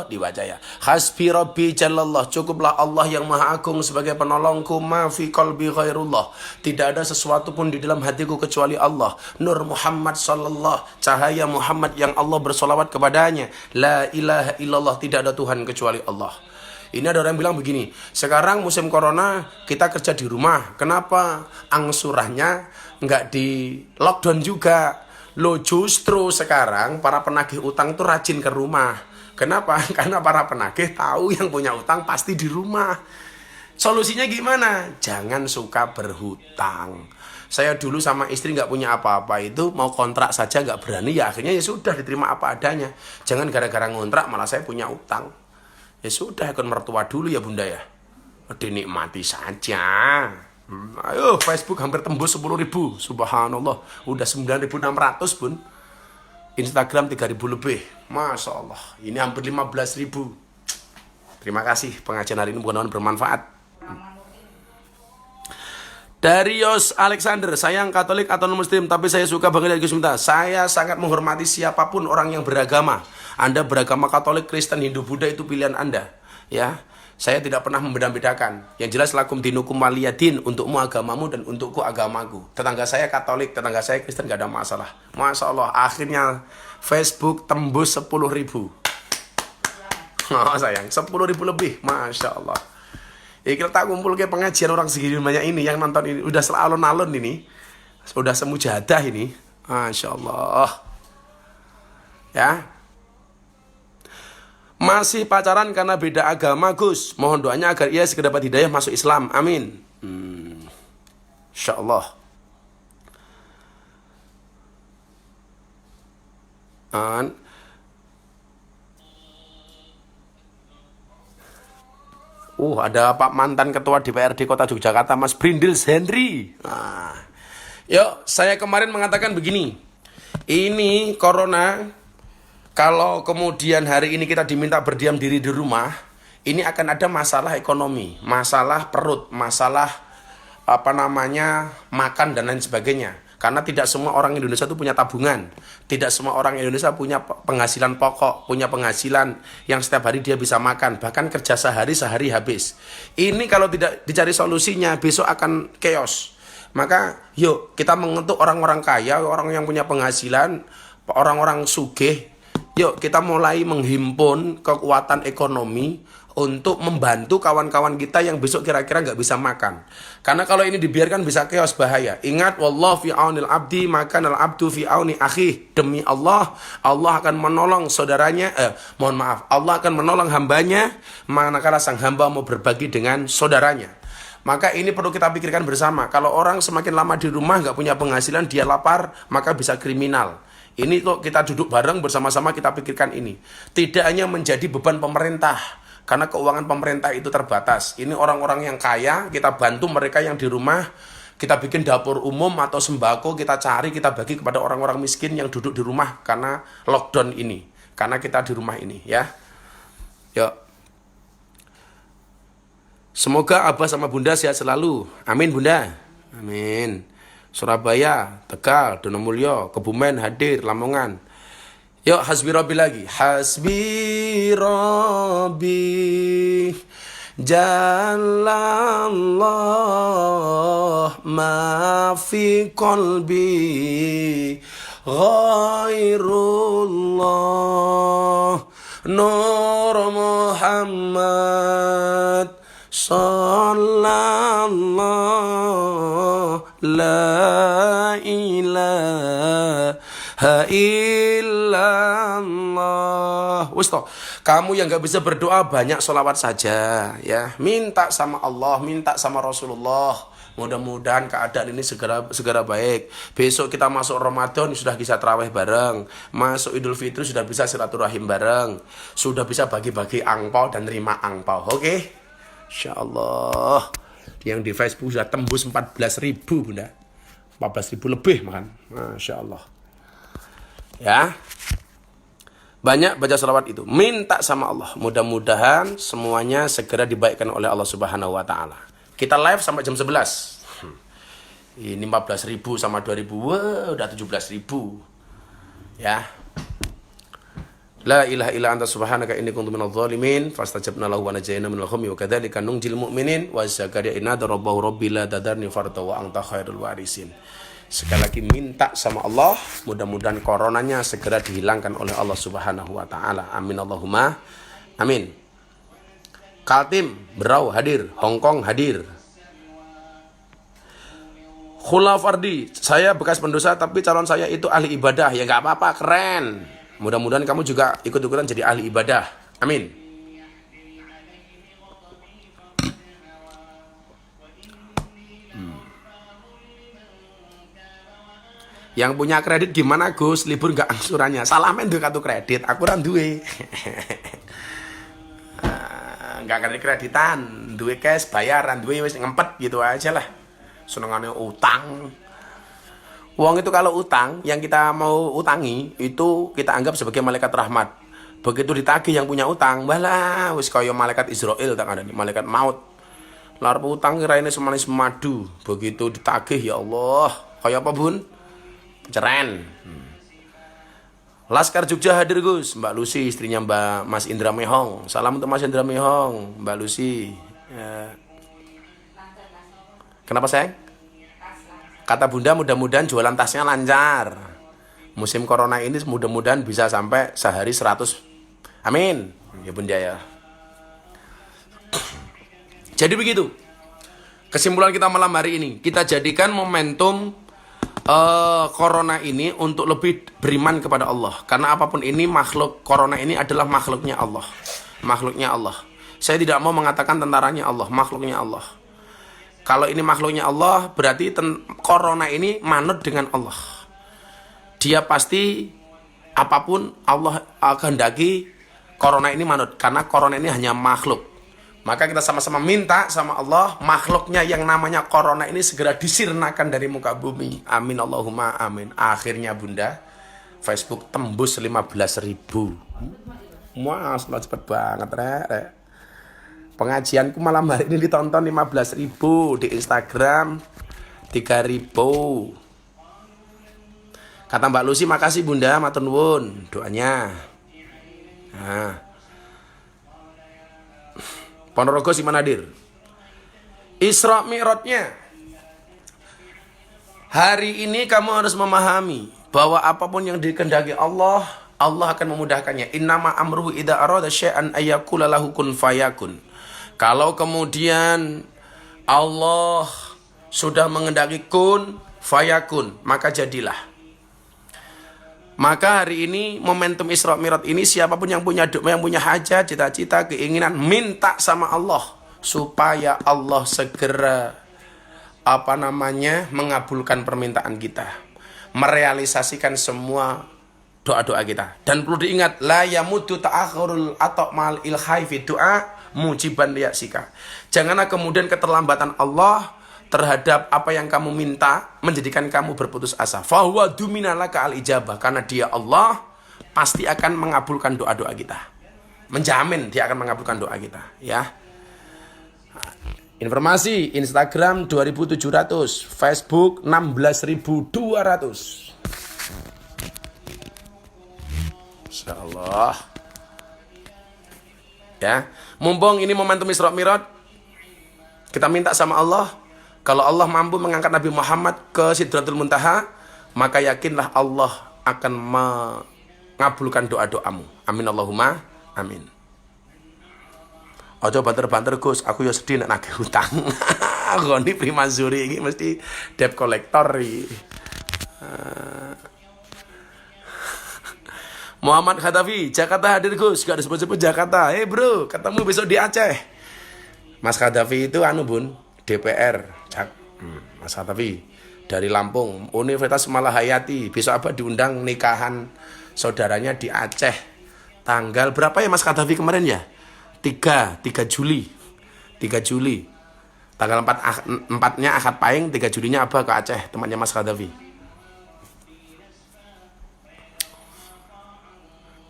Dibaca ya. Hasbi Rabbi Jalallah. Cukuplah Allah yang Maha Agung sebagai penolongku. Ma fi qalbi ghairullah. Tidak ada sesuatu pun di dalam hatiku kecuali Allah. Nur Muhammad Sallallahu. Cahaya Muhammad yang Allah bersolawat kepadanya. La ilaha illallah. Tidak ada Tuhan kecuali Allah. Ini ada orang yang bilang begini, sekarang musim corona kita kerja di rumah, kenapa angsurannya nggak di lockdown juga? Lo justru sekarang para penagih utang tuh rajin ke rumah. Kenapa? Karena para penagih tahu yang punya utang pasti di rumah. Solusinya gimana? Jangan suka berhutang. Saya dulu sama istri nggak punya apa-apa itu mau kontrak saja nggak berani, ya akhirnya ya sudah diterima apa adanya. Jangan gara-gara ngontrak malah saya punya utang. Ya sudah, ikut mertua dulu ya Bunda ya. Dinikmati saja. Ayo, Facebook hampir tembus 10.000. Subhanallah. Udah 9.600 Bun. Instagram 3.000 lebih. Masya Allah. Ini hampir 15.000. Terima kasih pengajian hari ini mudah-mudahan bermanfaat. Darius Alexander, saya yang Katolik atau non-Muslim, tapi saya suka banget dari Gus Miftah. Saya sangat menghormati siapapun orang yang beragama. Anda beragama Katolik, Kristen, Hindu, Buddha itu pilihan Anda. Ya, saya tidak pernah membeda-bedakan. Yang jelas lakum dinukum waliyadin, untukmu agamamu dan untukku agamaku. Tetangga saya Katolik, tetangga saya Kristen, gak ada masalah. Masya Allah, akhirnya Facebook tembus 10.000. Oh sayang, 10.000 lebih, Masya Allah. Ya kita tak kumpul ke pengajian orang segini banyak ini yang nonton ini udah alon-alon ini, udah semujadah ini, Masya Allah. Ya, masih pacaran karena beda agama Gus. Mohon doanya agar ia segera dapat hidayah masuk Islam. Amin. Insya Allah. Ada Pak mantan Ketua DPRD Kota Yogyakarta, Mas Brindil Henry. Nah, yuk, saya kemarin mengatakan begini. Ini corona, kalau kemudian hari ini kita diminta berdiam diri di rumah, ini akan ada masalah ekonomi, masalah perut, masalah makan dan lain sebagainya. Karena tidak semua orang Indonesia itu punya tabungan. Tidak semua orang Indonesia punya penghasilan pokok, punya penghasilan yang setiap hari dia bisa makan. Bahkan kerja sehari habis. Ini kalau tidak dicari solusinya, besok akan chaos. Maka yuk kita mengetuk orang-orang kaya, orang yang punya penghasilan, orang-orang sugih. Yuk kita mulai menghimpun kekuatan ekonomi untuk membantu kawan-kawan kita yang besok kira-kira nggak bisa makan. Karena kalau ini dibiarkan bisa chaos, bahaya. Ingat, wallahu fi aunil abdi maka al abdu fi auni akhih. Demi Allah, Allah akan menolong saudaranya. Allah akan menolong hambanya manakala sang hamba mau berbagi dengan saudaranya. Maka ini perlu kita pikirkan bersama. Kalau orang semakin lama di rumah nggak punya penghasilan, dia lapar, maka bisa kriminal. Ini kok kita duduk bareng bersama-sama kita pikirkan ini. Tidak hanya menjadi beban pemerintah, karena keuangan pemerintah itu terbatas. Ini orang-orang yang kaya, kita bantu mereka yang di rumah, kita bikin dapur umum atau sembako, kita cari, kita bagi kepada orang-orang miskin yang duduk di rumah karena lockdown ini. Karena kita di rumah ini, ya. Yuk. Semoga Abah sama Bunda sehat selalu. Amin, Bunda. Amin. Surabaya, Tegal, Donomulyo, Kebumen hadir, Lamongan. Yuk, hasbi Rabbi lagi. Hasbi Rabbi Jalallah ma fi qalbi ghairullah Nur Muhammad Sallallahu la ilaha illallah. Kamu yang gak bisa berdoa banyak sholawat saja ya. Minta sama Allah, minta sama Rasulullah. Mudah-mudahan keadaan ini segera baik. Besok kita masuk Ramadan sudah bisa tarawih bareng. Masuk Idul Fitri sudah bisa silaturahim bareng. Sudah bisa bagi-bagi angpau dan terima angpau. Oke? Insyaallah. Yang di Facebook sudah tembus 14.000, Bunda. 14.000 lebih makan. Masya Allah. Ya. Banyak baca salawat itu. Minta sama Allah. Mudah-mudahan semuanya segera dibaikkan oleh Allah Subhanahu wa taala. Kita live sampai jam 11. Ini 14.000 sama 2.000. Wah, udah 17.000. Ya. La ilaha illa anta subhanaka inni kuntu minadh dhalimin fastajabna lahu wa najayna minal ghammi wa kadzalika nunjil mu'minin wa zakariya inna rabbahu rabbi la tadarni farda wa anta khairul warisin. Sekali lagi minta sama Allah, mudah-mudahan coronanya segera dihilangkan oleh Allah Subhanahu wa taala. Amin Allahumma amin. Kaltim Berau hadir, Hongkong hadir. Khula Fardi, saya bekas pendosa tapi calon saya itu ahli ibadah. Ya enggak apa-apa, keren. Mudah-mudahan kamu juga ikut-ikutan jadi ahli ibadah. Amin. Yang punya kredit gimana Gus? Libur nggak angsurannya? Salamen tuh kartu kredit. Aku kan duwe. Nggak kredit kreditan, duwe cash bayaran, duwe wis ngempet gitu aja lah. Senengannya utang. Uang itu kalau utang, yang kita mau utangi, itu kita anggap sebagai malaikat rahmat. Begitu ditagih yang punya utang, balah, wis kaya malaikat Israel, tak ada nih, malaikat maut. Lar utang kiraine semanis madu. Begitu ditagih, ya Allah, kaya apa bun? Ceren. Laskar Jogja hadir Gus, Mbak Lucy, istrinya Mbak Mas Indra Mehong. Salam untuk Mas Indra Mehong, Mbak Lucy. Ya. Kenapa sayang? Kata Bunda mudah-mudahan jualan tasnya lancar. Musim corona ini mudah-mudahan bisa sampai sehari 100. Amin. Ya Bunda ya. Jadi begitu. Kesimpulan kita malam hari ini. Kita jadikan momentum corona ini untuk lebih beriman kepada Allah. Karena apapun ini makhluk, corona ini adalah makhluknya Allah. Makhluknya Allah. Saya tidak mau mengatakan tentaranya Allah, makhluknya Allah. Kalau ini makhluknya Allah, berarti corona ini manut dengan Allah. Dia pasti apapun Allah kehendaki corona ini manut. Karena corona ini hanya makhluk. Maka kita sama-sama minta sama Allah, makhluknya yang namanya corona ini segera disirnakan dari muka bumi. Amin Allahumma amin. Akhirnya Bunda, Facebook tembus 15.000. Wah, cepet banget, Rek. Pengajianku malam hari ini ditonton 15.000, di Instagram 3.000. Kata Mbak Lucy, makasih Bunda, matur nuwun doanya. Nah, Ponorogo Simanadir. Isra Mi'rajnya. Hari ini kamu harus memahami bahwa apapun yang dikehendaki Allah, Allah akan memudahkannya. Innama amruhu idza arada syai'an ayyaqula lahu kun fayakun. Kalau kemudian Allah sudah menghendaki kun fayakun, maka jadilah. Maka hari ini momentum Isra Mi'raj ini siapapun yang punya hajat, cita-cita, keinginan, minta sama Allah supaya Allah segera mengabulkan permintaan kita, merealisasikan semua doa-doa kita. Dan perlu diingat, la yamudu ta'akhurul ata'mal ilhai fi du'a mujiban liyasika. Janganlah kemudian keterlambatan Allah terhadap apa yang kamu minta menjadikan kamu berputus asa. Fahuwa duminalaka al-ijabah. Karena dia Allah pasti akan mengabulkan doa-doa kita. Menjamin dia akan mengabulkan doa kita. Ya. Informasi, Instagram 2.700, Facebook 16.200. Insya Allah. Ya. Mumpung ini momentum Isra Mi'raj, kita minta sama Allah. Kalau Allah mampu mengangkat Nabi Muhammad ke Sidratul Muntaha, maka yakinlah Allah akan mengabulkan doa-doamu. Amin Allahumma amin. Ojo banter-banter Gus, aku ya sedih nek nagih hutang. Goni Primazuri ini mesti debt collector iki. Muhammad Khadafi, Jakarta hadir Gus, gak disebut-sebut Jakarta. Bro, ketemu besok di Aceh. Mas Khadafi itu Bun, DPR. Mas Khadafi dari Lampung, Universitas Malahayati. Besok apa diundang nikahan saudaranya di Aceh. Tanggal berapa ya Mas Khadafi kemarin ya? 3 Juli. 3 Juli. Tanggal 4-nya Akad Pahing, 3 Julinya apa ke Aceh, temannya Mas Khadafi.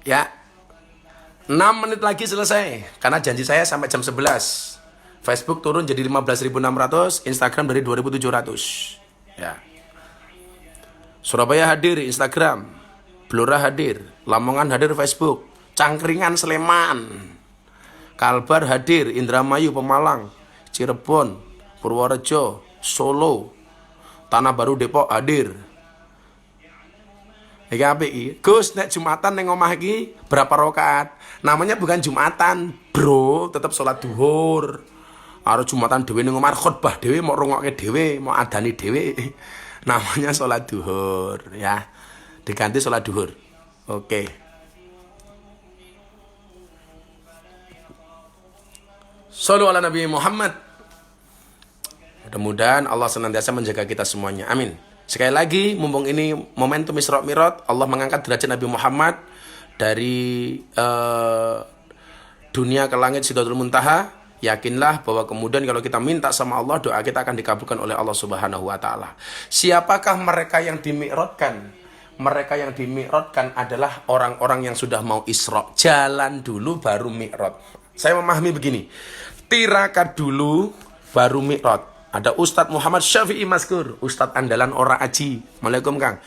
Ya. 6 menit lagi selesai. Karena janji saya sampai jam 11. Facebook turun jadi 15.600, Instagram dari 2.700. Ya. Surabaya hadir Instagram, Blora hadir, Lamongan hadir Facebook, Cangkringan Sleman, Kalbar hadir, Indramayu Pemalang, Cirebon, Purworejo, Solo, Tanah Baru Depok hadir. Iki apik iki. Gus, nek Jumatan ning omah iki berapa rakaat? Namanya bukan Jumatan, Bro, tetap sholat duhur. Karo Jumatan dhewe ning omah khotbah dhewe mau rungokke dhewe, mau adani dhewe. Namanya sholat duhur ya. Diganti sholat duhur. Oke. Shallu ala Nabi Muhammad. Mudah-mudahan Allah senantiasa menjaga kita semuanya. Amin. Sekali lagi, mumpung ini momentum Isra Mi'raj, Allah mengangkat derajat Nabi Muhammad dari dunia ke langit Sidratul Muntaha. Yakinlah bahwa kemudian kalau kita minta sama Allah, doa kita akan dikabulkan oleh Allah Subhanahu wa taala. Siapakah mereka yang dimi'rajkan? Mereka yang dimi'rajkan adalah orang-orang yang sudah mau Isra. Jalan dulu baru mi'raj. Saya memahami begini. Tirakat dulu baru mi'raj. Ada Ustadz Muhammad Syafi'i Maskur, Ustadz andalan ora aji. Waalaikumsalam Kang.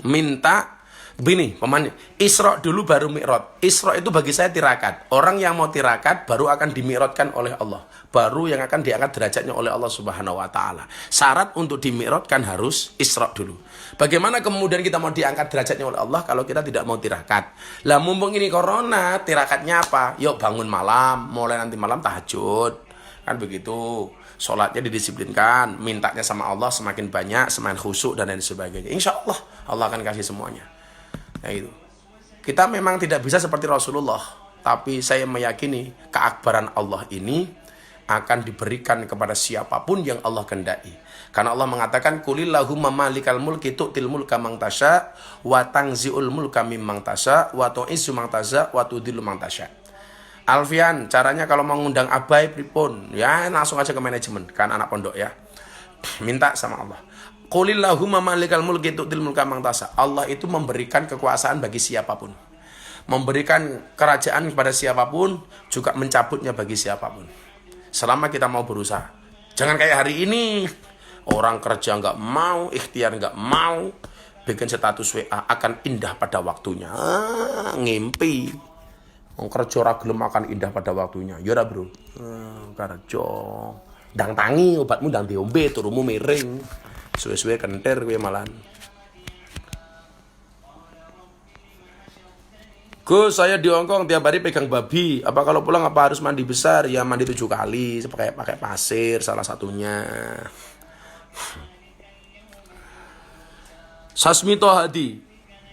Minta begini, pamannya, Isra dulu baru Mi'raj. Isra itu bagi saya tirakat. Orang yang mau tirakat baru akan dimi'rajkan oleh Allah. Baru yang akan diangkat derajatnya oleh Allah Subhanahu wa taala. Syarat untuk dimi'rajkan harus Isra dulu. Bagaimana kemudian kita mau diangkat derajatnya oleh Allah kalau kita tidak mau tirakat? Lah mumpung ini corona, tirakatnya apa? Yuk bangun malam, mulai nanti malam tahajud. Kan begitu. Sholatnya didisiplinkan, mintanya sama Allah semakin banyak, semakin khusyuk dan lain sebagainya. Insya Allah Allah akan kasih semuanya. Nah itu. Kita memang tidak bisa seperti Rasulullah, tapi saya meyakini keakbaran Allah ini akan diberikan kepada siapapun yang Allah kehendaki. Karena Allah mengatakan qulillahumma malikal mulki tu'til mulka man tasya wa tanzi'ul mulka mimman tasya wa tu'izzu man tasya wa tudhillu man tasya. Alfian, caranya kalau mau ngundang abai pripun? Ya langsung aja ke manajemen, kan anak pondok ya. Minta sama Allah. Qulillahumma malikal mulki tu'til mulka man tasha. Allah itu memberikan kekuasaan bagi siapapun. Memberikan kerajaan kepada siapapun, juga mencabutnya bagi siapapun. Selama kita mau berusaha. Jangan kayak hari ini, orang kerja nggak mau, ikhtiar nggak mau, bikin status WA akan indah pada waktunya. Ngimpi. Kerja ora gelem akan indah pada waktunya. Ya ora, Bro. Kerja. Ndang tangi obatmu ndang diombe, turumu miring. Suwe-suwe kentir kowe malan. Gus, saya di Hongkong tiap hari pegang babi. Apa kalau pulang apa harus mandi besar? Ya mandi 7 kali, pakai pasir salah satunya. Sasmito Hadi.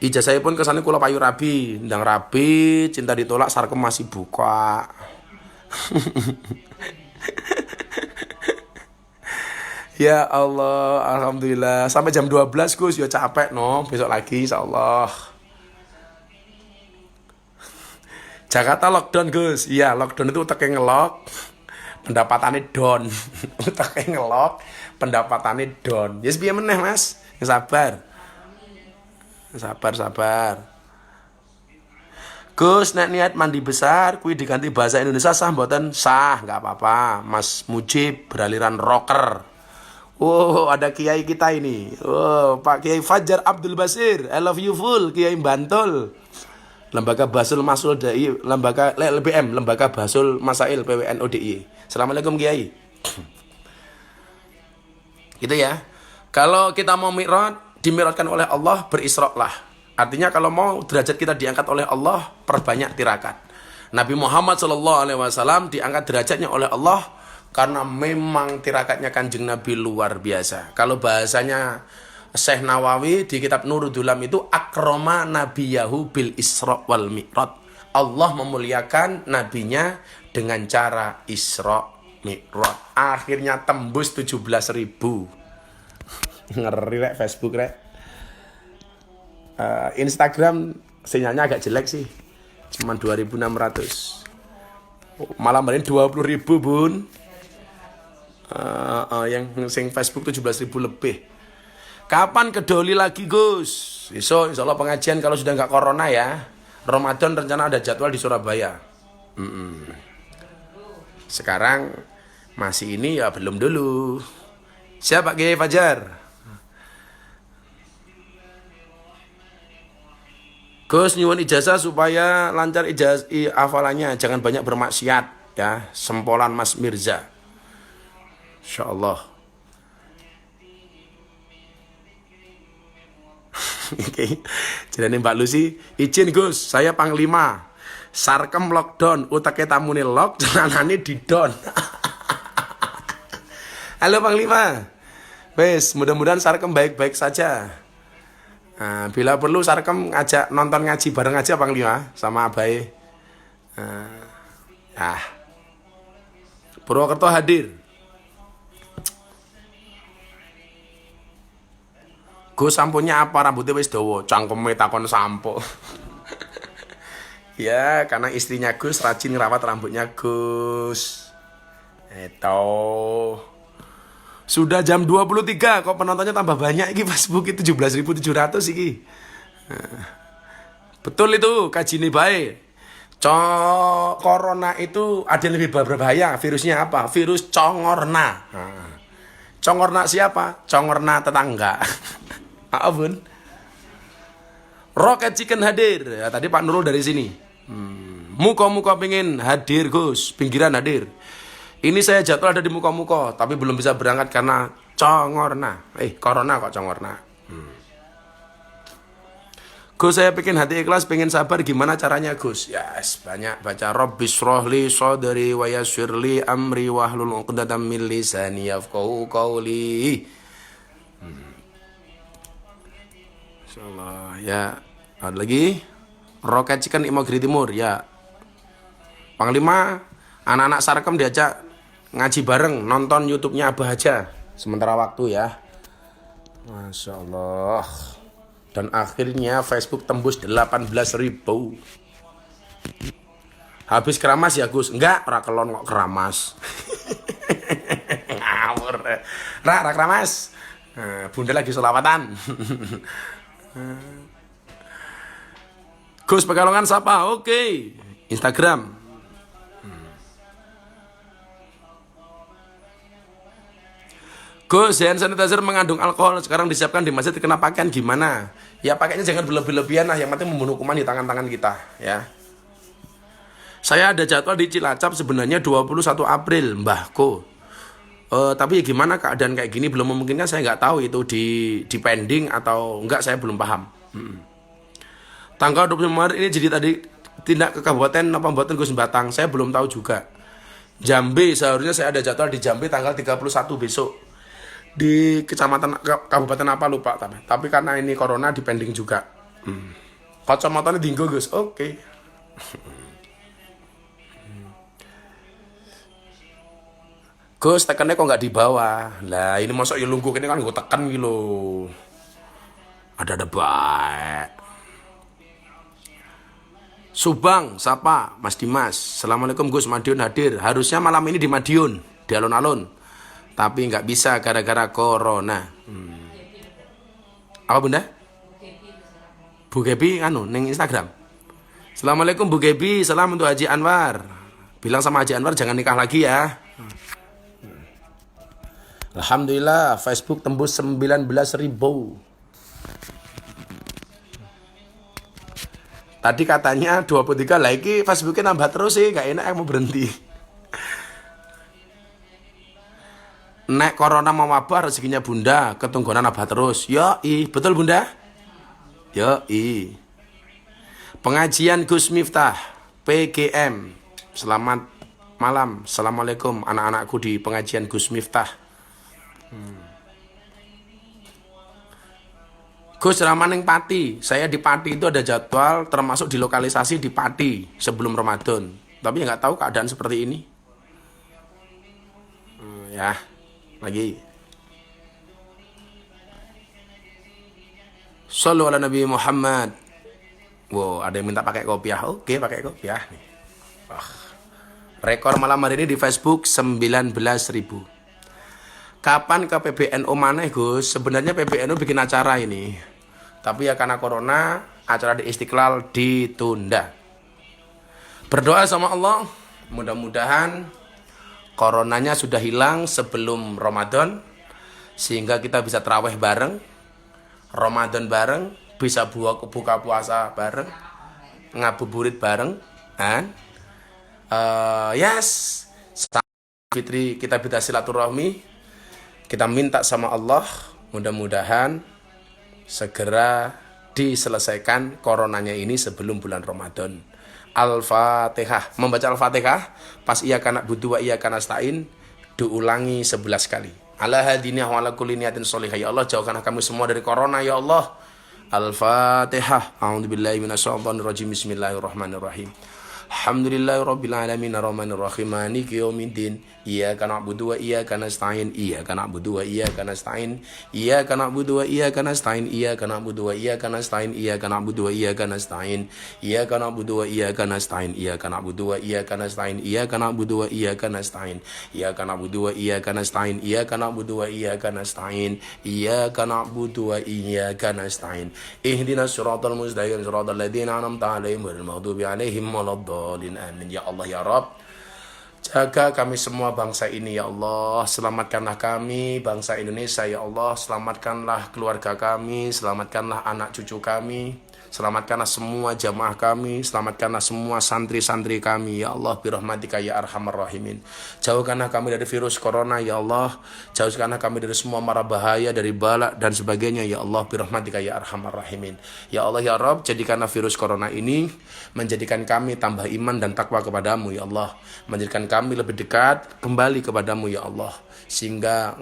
Ijazah pun kesana kula payu rabi, ndang rabi, cinta ditolak sarkem masih buka. Ya Allah, alhamdulillah. Sampai jam 12 Gus, ya capek no. Besok lagi insyaallah. Jakarta lockdown Gus. Iya, lockdown itu uteknya ngelok, pendapatannya down. Uteknya ngelok, pendapatannya down. Yes, piye meneh Mas? Sabar. Sabar. Gus, nek niat mandi besar kuwi diganti bahasa Indonesia sah mboten? Sah, enggak apa-apa. Mas Mujib beraliran rocker. Oh, ada kiai kita ini. Oh, Pak Kiai Fajar Abdul Basir. I love you full, Kiai Bantul. Lembaga Basul Masul DI, Lembaga LBM, Lembaga Basul Masail PWN ODI. Assalamualaikum Kiai. Gitu ya. Kalau kita mau mi'raj, dimi'rajkan oleh Allah, berisroklah. Artinya kalau mau derajat kita diangkat oleh Allah, perbanyak tirakat. Nabi Muhammad SAW diangkat derajatnya oleh Allah karena memang tirakatnya Kanjeng Nabi luar biasa. Kalau bahasanya Syekh Nawawi di kitab Nurul Dulam itu akroma nabiyahu bil isra wal mi'raj. Allah memuliakan nabinya dengan cara isra mi'raj. Akhirnya tembus 17.000. Ngeri rek Facebook rek. Instagram sinyalnya agak jelek sih. Cuman 2.600. Malah kemarin 20.000 bun. Yang sing Facebook 17.000 lebih. Kapan ke Doli lagi Gus? Besok insya Allah pengajian kalau sudah nggak corona ya. Ramadan rencana ada jadwal di Surabaya. Sekarang masih ini ya belum dulu. Siapa Kiai Fajar? Gus nyuwun ijazah supaya lancar ijazah hafalannya, jangan banyak bermaksiat ya. Sempolan Mas Mirza. Insyaallah. Jadi Mbak Lucy, izin Gus, saya Panglima. Sarkem lockdown, utake tamune lock, jalanane didon. Halo Panglima. Wes, mudah-mudahan Sarkem baik-baik saja. Nah, bila perlu Sarkem ngajak nonton ngaji bareng aja Panglima sama Abai. Purwokerto hadir. Gus samponya apa? Rambutnya wis dawa, cangkeme takon sampo. Ya, karena istrinya Gus rajin ngerawat rambutnya Gus. Sudah jam 23 kok penontonnya tambah banyak iki Facebook itu 17.700 iki. Betul itu, kaji ini baik. Corona itu ada yang lebih berbahaya. Virusnya apa? Virus congorna. Congorna siapa? Congorna tetangga. Maaf bun. Rocket Chicken hadir ya, tadi Pak Nurul dari sini. Muka-muka pengen hadir Gus, pinggiran hadir. Ini saya jadwal ada di muka-muka, tapi belum bisa berangkat karena congorna. Corona kok congorna. Gus saya pengen hati ikhlas, pengen sabar, gimana caranya Gus? Yes, banyak baca Rabbis rohli sodri wa yassirli amri wahlul 'uqdatam min lisani yafqahu qawli. Insyaallah ya. Ada lagi Rocket Chicken Imogiri Timur ya. Panglima anak-anak Sarkem diajak ngaji bareng, nonton YouTube-nya Abah aja sementara waktu ya. Masya Allah. Dan akhirnya Facebook tembus 18.000. Habis keramas ya Gus? Enggak, ora kelon kok keramas. Ngawur. Ra keramas. Bunda lagi selawatan. Gus Pekalongan siapa? Oke. Instagram. Gus, hand sanitizer mengandung alkohol, sekarang disiapkan di masjid, kena pakaian gimana? Ya pakainya jangan berlebih-lebihan lah, yang penting membunuh kuman di tangan-tangan kita, ya. Saya ada jadwal di Cilacap sebenarnya 21 April, Mbahku. Tapi gimana keadaan kayak gini belum memungkinkan, saya nggak tahu itu di pending atau enggak, saya belum paham. Tanggal 25 Maret ini jadi tadi tindak ke kabupaten apa kabupaten Gus Batang, saya belum tahu juga. Jambi, seharusnya saya ada jadwal di Jambi tanggal 31 besok. Di kecamatan kabupaten apa lupa, tapi karena ini corona dipending juga. Kacamatanya dinggo Gus, oke. Gus tekannya kok nggak di bawah lah, ini masuk ya lungguh ini kan gue tekan gitu. Ada baik. Subang, siapa? Mas Dimas. Assalamualaikum Gus, Madiun hadir. Harusnya malam ini di Madiun, di alun-alun. Tapi nggak bisa gara-gara corona. Apa Bunda? Bu Gebi neng Instagram. Assalamualaikum Bu Gebi, salam untuk Haji Anwar. Bilang sama Haji Anwar jangan nikah lagi ya. Alhamdulillah Facebook tembus 19.000. Tadi katanya 23 lagi, Facebooknya nambah terus sih, gak enak mau berhenti. Nek corona mau wabah rezekinya Bunda, ketunggonan nambah terus. Yoi, betul Bunda? Yoi. Pengajian Gus Miftah, PGM. Selamat malam, Assalamualaikum anak-anakku di pengajian Gus Miftah. Gus Ramaning Pati, saya di Pati itu ada jadwal termasuk di lokalisasi di Pati sebelum Ramadan. Tapi nggak tahu keadaan seperti ini. Ya, lagi. Shallu ala Nabi Muhammad. Wow, ada yang minta pakai kopiah. Oke, pakai kopiah nih. Rekor malam hari ini di Facebook 19.000. Kapan ke PBNU maneh Gus? Sebenarnya PBNU bikin acara ini. Tapi ya karena corona, acara di Istiqlal ditunda. Berdoa sama Allah, mudah-mudahan coronanya sudah hilang sebelum Ramadan, sehingga kita bisa tarawih bareng, Ramadan bareng, bisa buka puasa bareng, ngabuburit bareng, kan? Yes, Fitri kita bisa silaturahmi, kita minta sama Allah, mudah-mudahan segera diselesaikan coronanya ini sebelum bulan Ramadan. Al-Fatihah, membaca Al-Fatihah pas iya kana budu wa iya kana stain diulangi 11 kali. Ala hadinah wa ala kulli niyatin sholihah. Ya Allah, jauhkanlah kami semua dari corona ya Allah. Al-Fatihah. A'udzubillahi minasyaitonir rajim. Bismillahirrahmanirrahim. Alhamdulillahirabbil alamin arrahmanir rahim maliki yaumiddin iyyaka na'budu wa iyyaka nasta'in iyyaka na'budu wa iyyaka nasta'in iyyaka na'budu wa iyyaka nasta'in iyyaka na'budu wa iyyaka nasta'in iyyaka na'budu wa iyyaka nasta'in iyyaka na'budu wa iyyaka nasta'in iyyaka na'budu wa iyyaka nasta'in iyyaka na'budu wa iyyaka nasta'in iyyaka na'budu wa iyyaka nasta'in iyyaka na'budu wa iyyaka nasta'in iyyaka na'budu wa iyyaka nasta'in ihdinas siratal mustaqim siratal ladzina an'amta 'alaihim ghairil maghdubi 'alaihim waladdallin. Amin ya Allah ya Rabb. Jaga kami semua bangsa ini ya Allah. Selamatkanlah kami bangsa Indonesia ya Allah. Selamatkanlah keluarga kami, selamatkanlah anak cucu kami, selamatkanlah semua jamaah kami, selamatkanlah semua santri-santri kami ya Allah, birahmatika ya arhamar rahimin. Jauhkanlah kami dari virus corona ya Allah. Jauhkanlah kami dari semua mara bahaya, dari bala dan sebagainya ya Allah, birahmatika ya arhamar rahimin. Ya Allah ya Rabb, jadikanlah virus corona ini menjadikan kami tambah iman dan takwa kepadamu ya Allah, menjadikan kami lebih dekat kembali kepadamu ya Allah, sehingga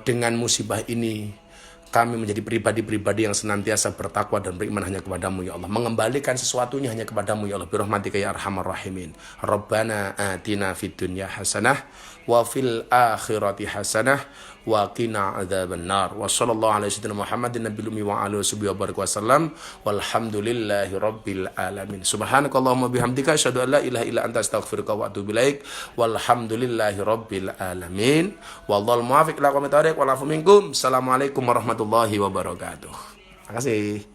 dengan musibah ini kami menjadi pribadi-pribadi yang senantiasa bertakwa dan beriman hanya kepadamu ya Allah, mengembalikan sesuatunya hanya kepadamu ya Allah, birahmatika ya arhamar rahimin. Rabbana atina fid dunya hasanah wa fil akhirati hasanah wa qina adzabannar. Wa sallallahu ala sayyidina Muhammadin nabiyil ummi wa alihi wasallam. Walhamdulillahi rabbil alamin. Subhanakallahumma bihamdika asyhadu an la ilaha illa anta astaghfiruka wa atubu ilaik. Walhamdulillahi rabbil alamin. Wallahul muwaffiq ila aqwamit thoriq wal afu minkum. Assalamualaikum warahmatullahi wabarakatuh. Terima kasih.